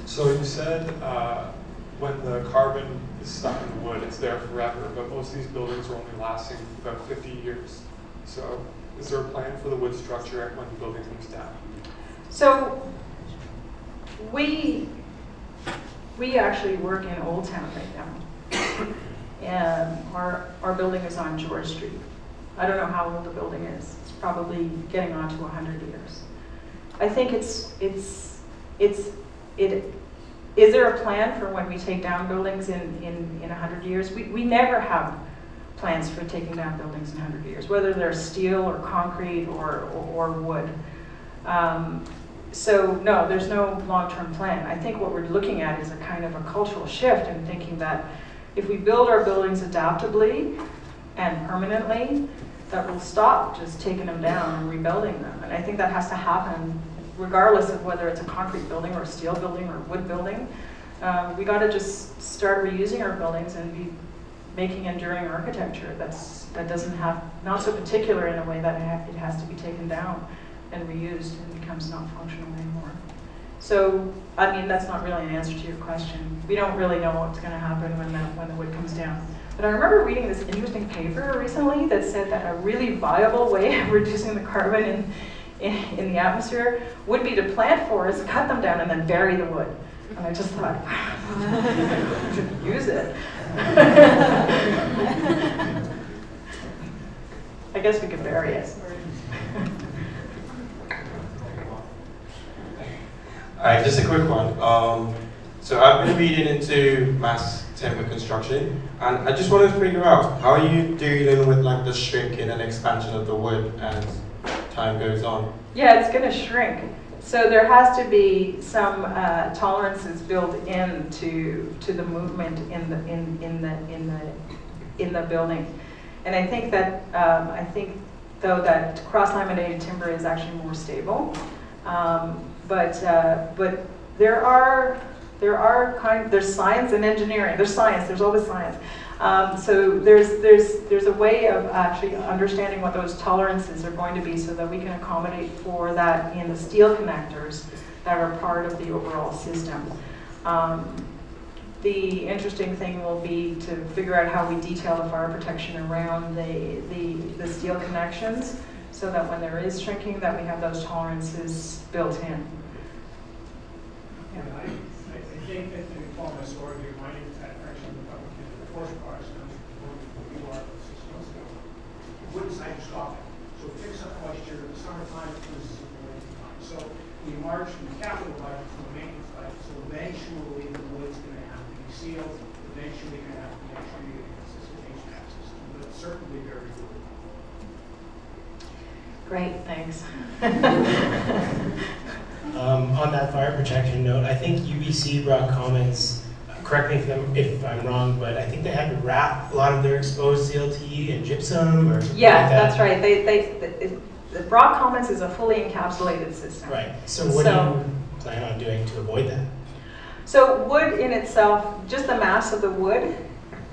So you said when the carbon is stuck in the wood, it's there forever, but most of these buildings are only lasting about 50 years. So is there a plan for the wood structure when the building comes down? So we actually work in Old Town right now. And our building is on George Street. I don't know how old the building is. It's probably getting on to 100 years. I think is there a plan for when we take down buildings in 100 years? We never have plans for taking down buildings in 100 years, whether they're steel or concrete or wood. So no, there's no long-term plan. I think what we're looking at is a kind of a cultural shift in thinking that if we build our buildings adaptably and permanently, that we'll stop just taking them down and rebuilding them. And I think that has to happen regardless of whether it's a concrete building or a steel building or a wood building. We got to just start reusing our buildings and be making enduring architecture that doesn't have, not so particular in a way that it has to be taken down and reused and becomes not functional anymore. So, I mean, that's not really an answer to your question. We don't really know what's going to happen when the wood comes down. But I remember reading this interesting paper recently that said that a really viable way of reducing the carbon in the atmosphere would be to plant forests, cut them down, and then bury the wood. And I just thought, we should use it. I guess we could bury it. Alright, just a quick one. So I've been reading into mass timber construction, and I just wanted to figure out, how are you dealing with like the shrinking and expansion of the wood as time goes on? Yeah, it's going to shrink. So there has to be some tolerances built into the movement in the building, and I think that though that cross-laminated timber is actually more stable, but there's science and engineering. There's science. There's always science. So there's a way of actually understanding what those tolerances are going to be, so that we can accommodate for that in the steel connectors that are part of the overall system. The interesting thing will be to figure out how we detail the fire protection around the steel connections, so that when there is shrinking, that we have those tolerances built in. Yeah, I think that the former story of mining that fraction of the public in the forest cars you are 6 months ago. Wouldn't decide to stop it. So fix up moisture in the summertime, this is the winter time. So we march from the capital budget to the maintenance budget. So eventually the wood's going to have to be sealed. Eventually you're going to have to make sure you get a consistent HVAC system. But it's certainly very good. Great, thanks. On that fire protection note, I think UBC brought comments, correct me if I'm wrong, but I think they had to wrap a lot of their exposed CLT in gypsum or Yeah, like that. that's right. The Brock Commons is a fully encapsulated system. Right. So what do you plan on doing to avoid that? So wood in itself, just the mass of the wood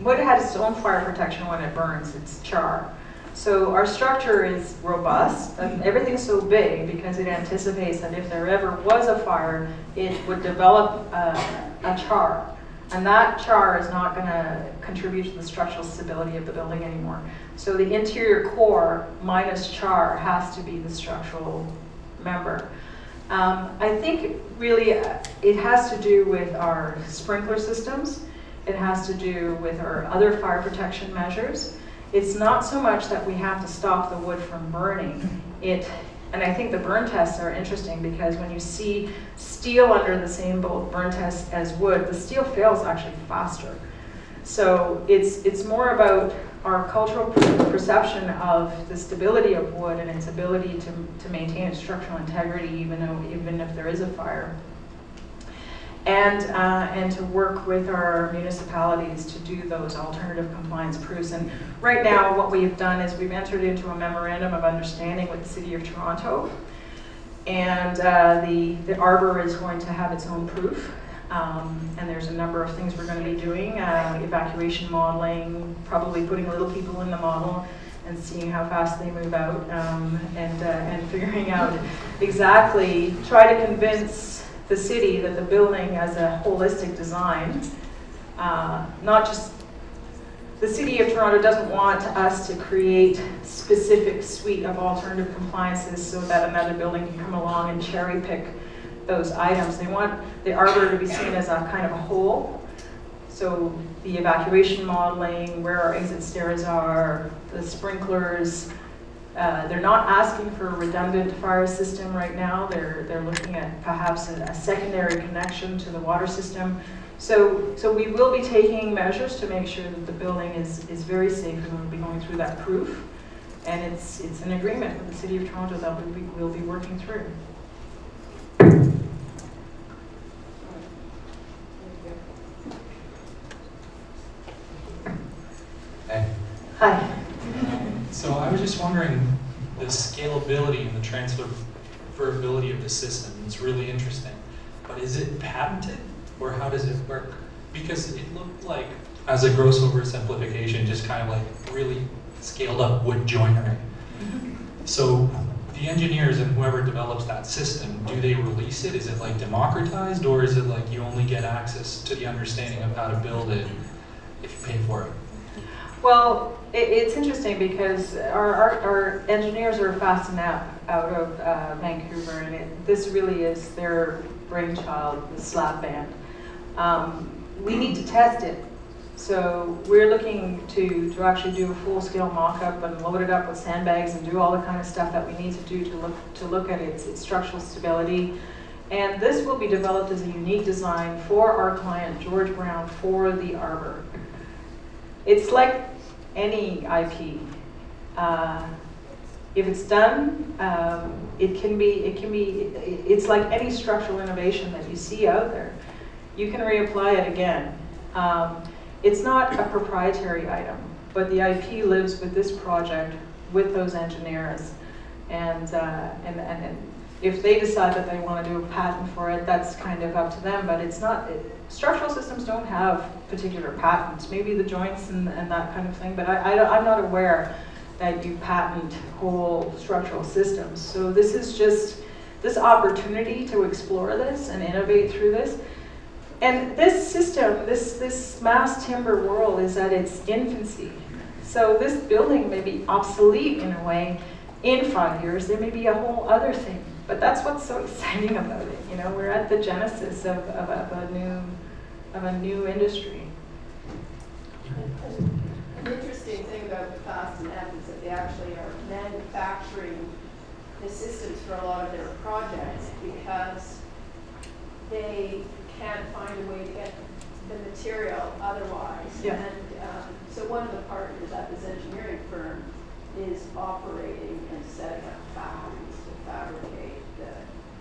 has its own fire protection when it burns. It's char. So our structure is robust, and everything's so big because it anticipates that if there ever was a fire, it would develop a char. And that char is not going to contribute to the structural stability of the building anymore. So the interior core minus char has to be the structural member. I think really it has to do with our sprinkler systems. It has to do with our other fire protection measures. It's not so much that we have to stop the wood from burning. And I think the burn tests are interesting, because when you see steel under the same burn test as wood, the steel fails actually faster. So it's more about our cultural perception of the stability of wood and its ability to maintain its structural integrity even if there is a fire. and to work with our municipalities to do those alternative compliance proofs. And right now, what we've done is we've entered into a memorandum of understanding with the City of Toronto, and the Arbor is going to have its own proof. And there's a number of things we're going to be doing, evacuation modeling, probably putting little people in the model and seeing how fast they move out, and figuring out exactly, try to convince the city that the building as a holistic design, not just, the City of Toronto doesn't want us to create specific suite of alternative compliances so that another building can come along and cherry pick those items. They want the Arbor to be seen as a kind of a whole. So the evacuation modeling, where our exit stairs are, the sprinklers. They're not asking for a redundant fire system right now. They're looking at perhaps a secondary connection to the water system. So we will be taking measures to make sure that the building is very safe, and we'll be going through that proof. And it's an agreement with the City of Toronto that we'll be working through. Hey. Hi. So I was just wondering, the scalability and the transferability of the system is really interesting. But is it patented, or how does it work? Because it looked like, as a gross oversimplification, just kind of like really scaled up wood joinery. So the engineers and whoever develops that system, do they release it? Is it like democratized, or is it like you only get access to the understanding of how to build it if you pay for it? Well, it's interesting because our engineers are fast enough out of Vancouver, and this really is their brainchild, the slab band. We need to test it. So we're looking to actually do a full-scale mock-up and load it up with sandbags and do all the kind of stuff that we need to do to look at its structural stability. And this will be developed as a unique design for our client, George Brown, for the Arbor. It's like any IP. If it's done, it's like any structural innovation that you see out there. You can reapply it again. It's not a proprietary item, but the IP lives with this project, with those engineers, and if they decide that they want to do a patent for it, that's kind of up to them, but it's not, structural systems don't have particular patents, maybe the joints and that kind of thing, but I'm not aware that you patent whole structural systems. So this is just this opportunity to explore this and innovate through this. And this system, this mass timber world is at its infancy. So this building may be obsolete in a way. In 5 years, there may be a whole other thing. But that's what's so exciting about it. You know, we're at the genesis of a new industry. An interesting thing about the Fast and F is that they actually are manufacturing the systems for a lot of their projects because they can't find a way to get the material otherwise. Yeah. And so one of the partners at this engineering firm is operating and setting up factories to fabricate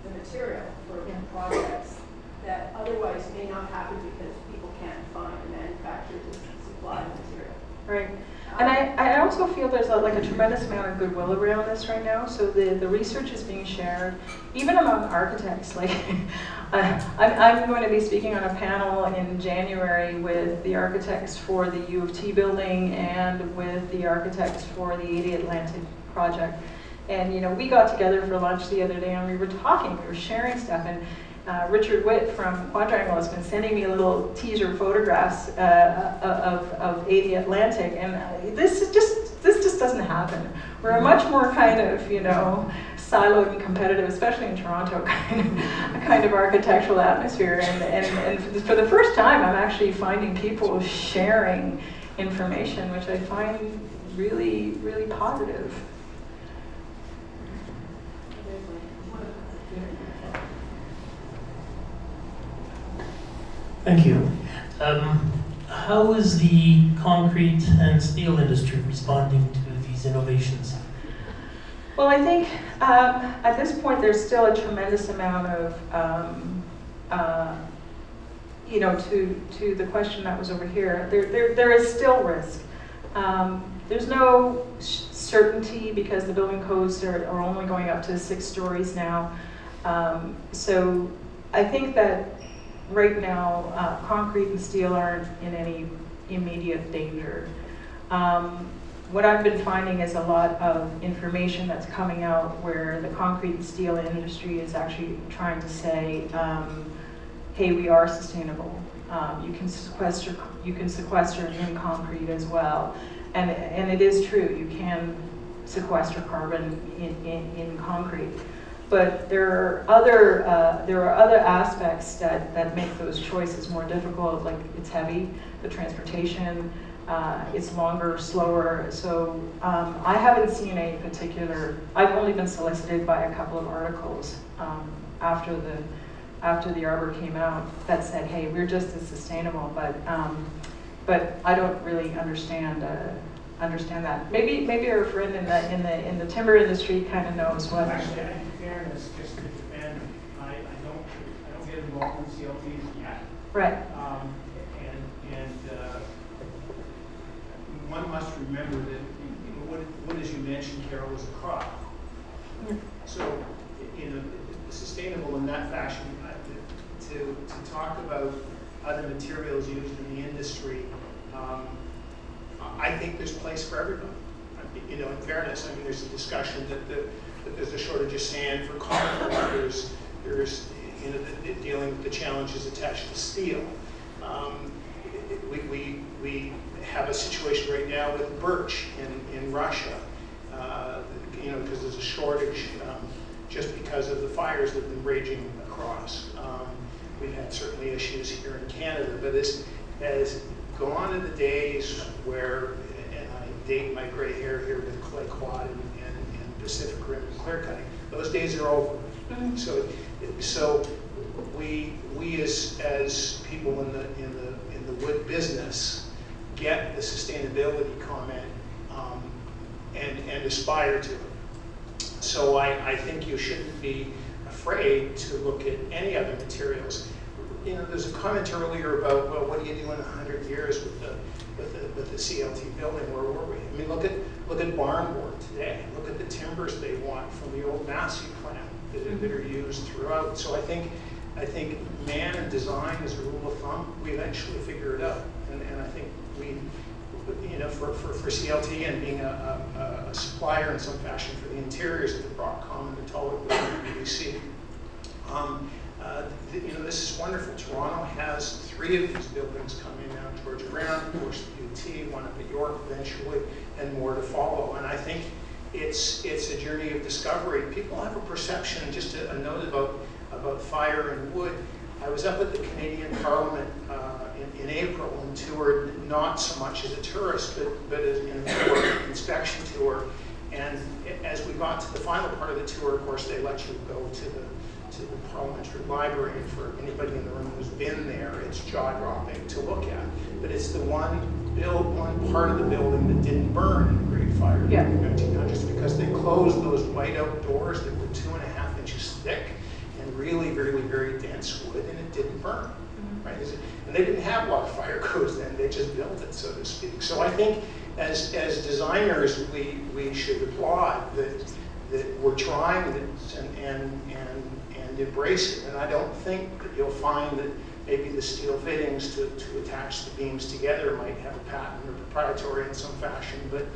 the material for projects that otherwise may not happen because people can't find a manufacturer to supply material. Right. And I also feel there's like a tremendous amount of goodwill around this right now. So the research is being shared, even among architects. Like, I'm going to be speaking on a panel in January with the architects for the U of T building and with the architects for the 80 Atlantic project. And you know, we got together for lunch the other day and we were talking, we were sharing stuff. And Richard Witt from Quadrangle has been sending me little teaser photographs of 80 Atlantic, and this just doesn't happen. We're a much more kind of, you know, siloed and competitive, especially in Toronto, kind of architectural atmosphere. And for the first time, I'm actually finding people sharing information, which I find really, really positive. Thank you. How is the concrete and steel industry responding to these innovations? Well, I think at this point there's still a tremendous amount of you know, to the question that was over here, there is still risk. There's no certainty because the building codes are only going up to 6 stories now. So I think that right now, concrete and steel aren't in any immediate danger. What I've been finding is a lot of information that's coming out where the concrete and steel industry is actually trying to say, hey, we are sustainable. You can sequester in concrete as well. And it is true, you can sequester carbon in concrete. But there are other aspects that make those choices more difficult, like it's heavy, the transportation, it's longer, slower. So I haven't seen a particular, I've only been solicited by a couple of articles after the Arbor came out that said, hey, we're just as sustainable, but I don't really understand that. Maybe our friend in the timber industry kind of knows what. Actually, in fairness, just to defend, I don't get involved in CLTs yet. Right. One must remember that what as you mentioned, Carol, is a crop. Yeah. So, sustainable in that fashion. To talk about other materials used in the industry, I think there's place for everybody. In fairness, there's a discussion that there's a shortage of sand for concrete. There's dealing with the challenges attached to steel. We have a situation right now with birch in Russia, because there's a shortage just because of the fires that have been raging across. We've had certainly issues here in Canada, but this has gone to the days where, and I date my gray hair here with clay quad and Pacific Rim and clear cutting, those days are over. Mm-hmm. So we as people in the wood business get the sustainability comment and aspire to it. So I think you shouldn't be afraid to look at any other materials. There's a comment earlier about, well, what do you do in 100 years with the CLT building? Where were we? Look at barn board today. Look at the timbers they want from the old Massey plant that are used throughout. So I think man and design is a rule of thumb. We eventually figure it out, and I think we, for CLT and being a supplier in some fashion for the interiors of the Brockcom and the Tulloch building in BC. This is wonderful. Toronto has 3 of these buildings coming now. George Brown, of course, the UT, one up at York eventually, and more to follow. And I think it's a journey of discovery. People have a perception, just a note about fire and wood. I was up at the Canadian Parliament in April and toured not so much as a tourist, but as in a tour, inspection tour. And as we got to the final part of the tour, of course, they let you go to the Parliamentary Library, and for anybody in the room who's been there, it's jaw-dropping to look at. But it's the one part of the building that didn't burn in the Great Fire in the 1900s, because they closed those white-out doors that were 2.5 inches thick and really, really, very dense wood, and it didn't burn. Mm-hmm. Right? And they didn't have a lot of fire codes then; they just built it, so to speak. So I think, as designers, we should applaud that we're trying this and embrace it. And I don't think that you'll find that maybe the steel fittings to attach the beams together might have a patent or proprietary in some fashion, but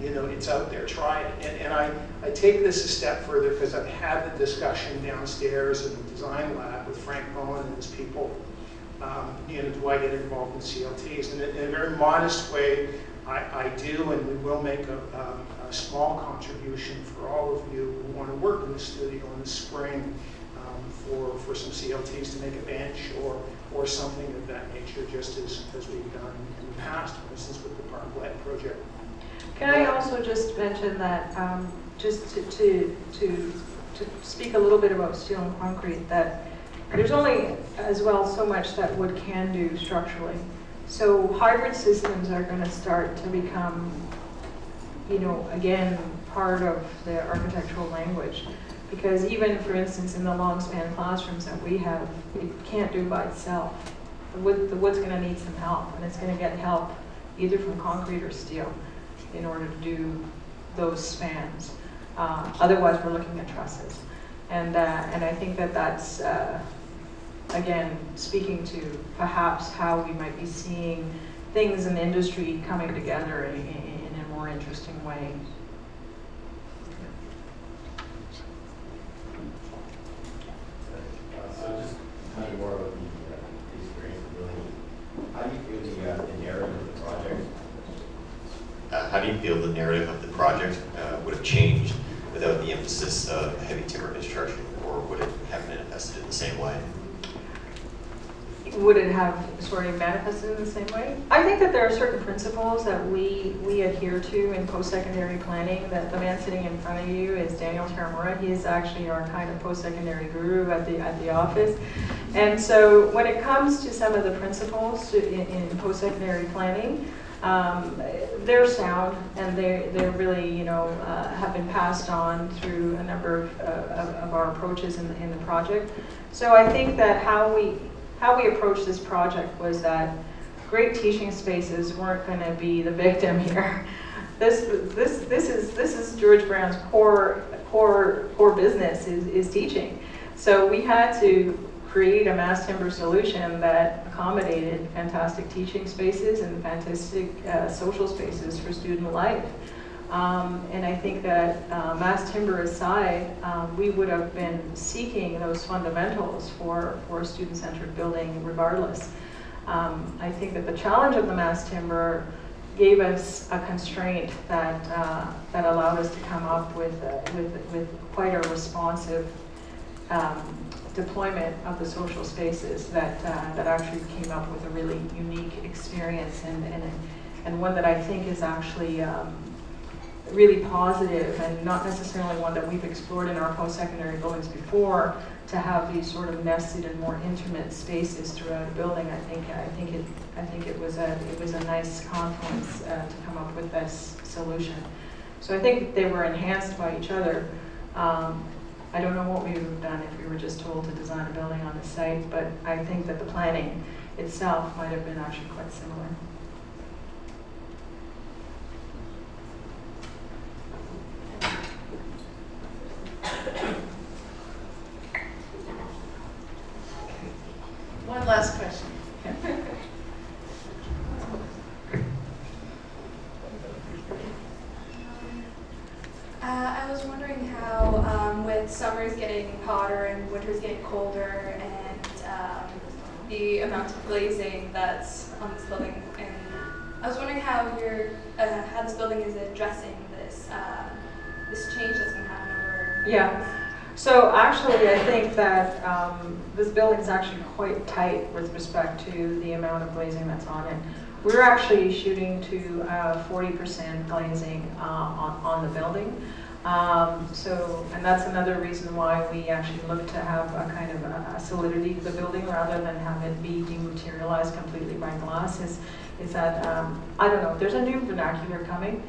it's out there, try it. And I take this a step further because I've had the discussion downstairs in the design lab with Frank Bowen and his people. Do I get involved in CLTs? And in a very modest way, I do, and we will make a small contribution for all of you who want to work in the studio in the spring for some CLTs to make a bench or something of that nature, just as we've done in the past, for instance, with the Parklet project. Can I also just mention that, just to speak a little bit about steel and concrete, that there's only as well so much that wood can do structurally. So hybrid systems are going to start to become, again, part of the architectural language. Because even, for instance, in the long span classrooms that we have, it can't do by itself. the wood's going to need some help, and it's going to get help either from concrete or steel in order to do those spans. Otherwise, we're looking at trusses. And I think that that's, again, speaking to perhaps how we might be seeing things in the industry coming together in a more interesting way. So just tell me more about the experience of building. How do you feel the narrative of the project? How do you feel the narrative of the project would have changed without the emphasis of heavy timber construction, or would it have manifested in the same way? Would it have sort of manifested in the same way? I think that there are certain principles that we adhere to in post-secondary planning. That the man sitting in front of you is Daniel Taramura. He is actually our kind of post-secondary guru at the office. And so when it comes to some of the principles in post-secondary planning, they're sound, and they're really, you know, have been passed on through a number of our approaches in the project. So I think that how we approached this project was that great teaching spaces weren't going to be the victim here. This is George Brown's core business is teaching. So we had to create a mass timber solution that accommodated fantastic teaching spaces and fantastic social spaces for student life. And I think that mass timber aside, we would have been seeking those fundamentals for student-centered building regardless. I think that the challenge of the mass timber gave us a constraint that allowed us to come up with quite a responsive deployment of the social spaces that actually came up with a really unique experience, and one that I think is actually really positive, and not necessarily one that we've explored in our post-secondary buildings before, to have these sort of nested and more intimate spaces throughout a building. I think it was a nice confluence to come up with this solution. So I think they were enhanced by each other. I don't know what we would have done if we were just told to design a building on the site, but I think that the planning itself might have been actually quite similar. One last question. I was wondering how, with summers getting hotter and winters getting colder, and the amount of glazing that's on this building, and I was wondering how how this building is addressing this this change that's going to happen over. Yeah. So actually, I think that this building is actually quite tight with respect to the amount of glazing that's on it. We're actually shooting to 40% glazing on the building. And that's another reason why we actually look to have a kind of a solidity to the building rather than have it be dematerialized completely by glass. Is that, I don't know, there's a new vernacular coming.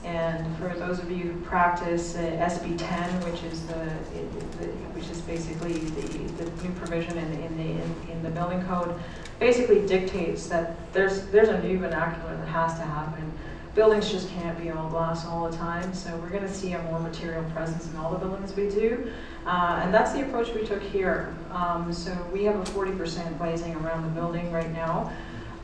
And for those of you who practice SB10, which is basically the new provision in the building code, basically dictates that there's a new vernacular that has to happen. Buildings just can't be all glass all the time, so we're going to see a more material presence in all the buildings we do, and that's the approach we took here. So we have a 40% glazing around the building right now.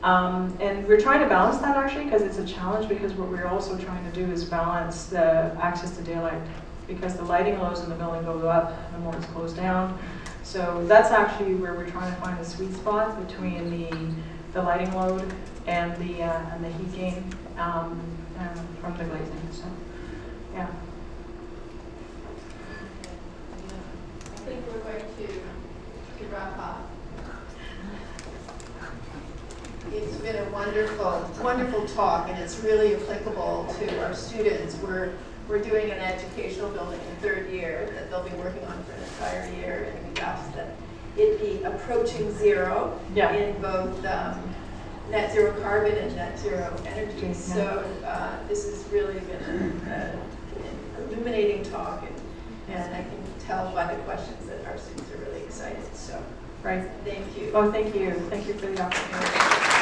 And we're trying to balance that actually, because it's a challenge, because what we're also trying to do is balance the access to daylight, because the lighting loads in the building go up the more it's closed down. So that's actually where we're trying to find the sweet spot between the lighting load and the heat gain from the glazing. So yeah. I think we're going to wrap up. It's been a wonderful talk, and it's really applicable to our students. We're doing an educational building in third year that they'll be working on for an entire year, and we've asked that it be approaching zero in both net zero carbon and net zero energy. So this has really been an illuminating talk, and I can tell by the questions that our students are really excited. So Right. Thank you. Oh, thank you. Thank you for the opportunity.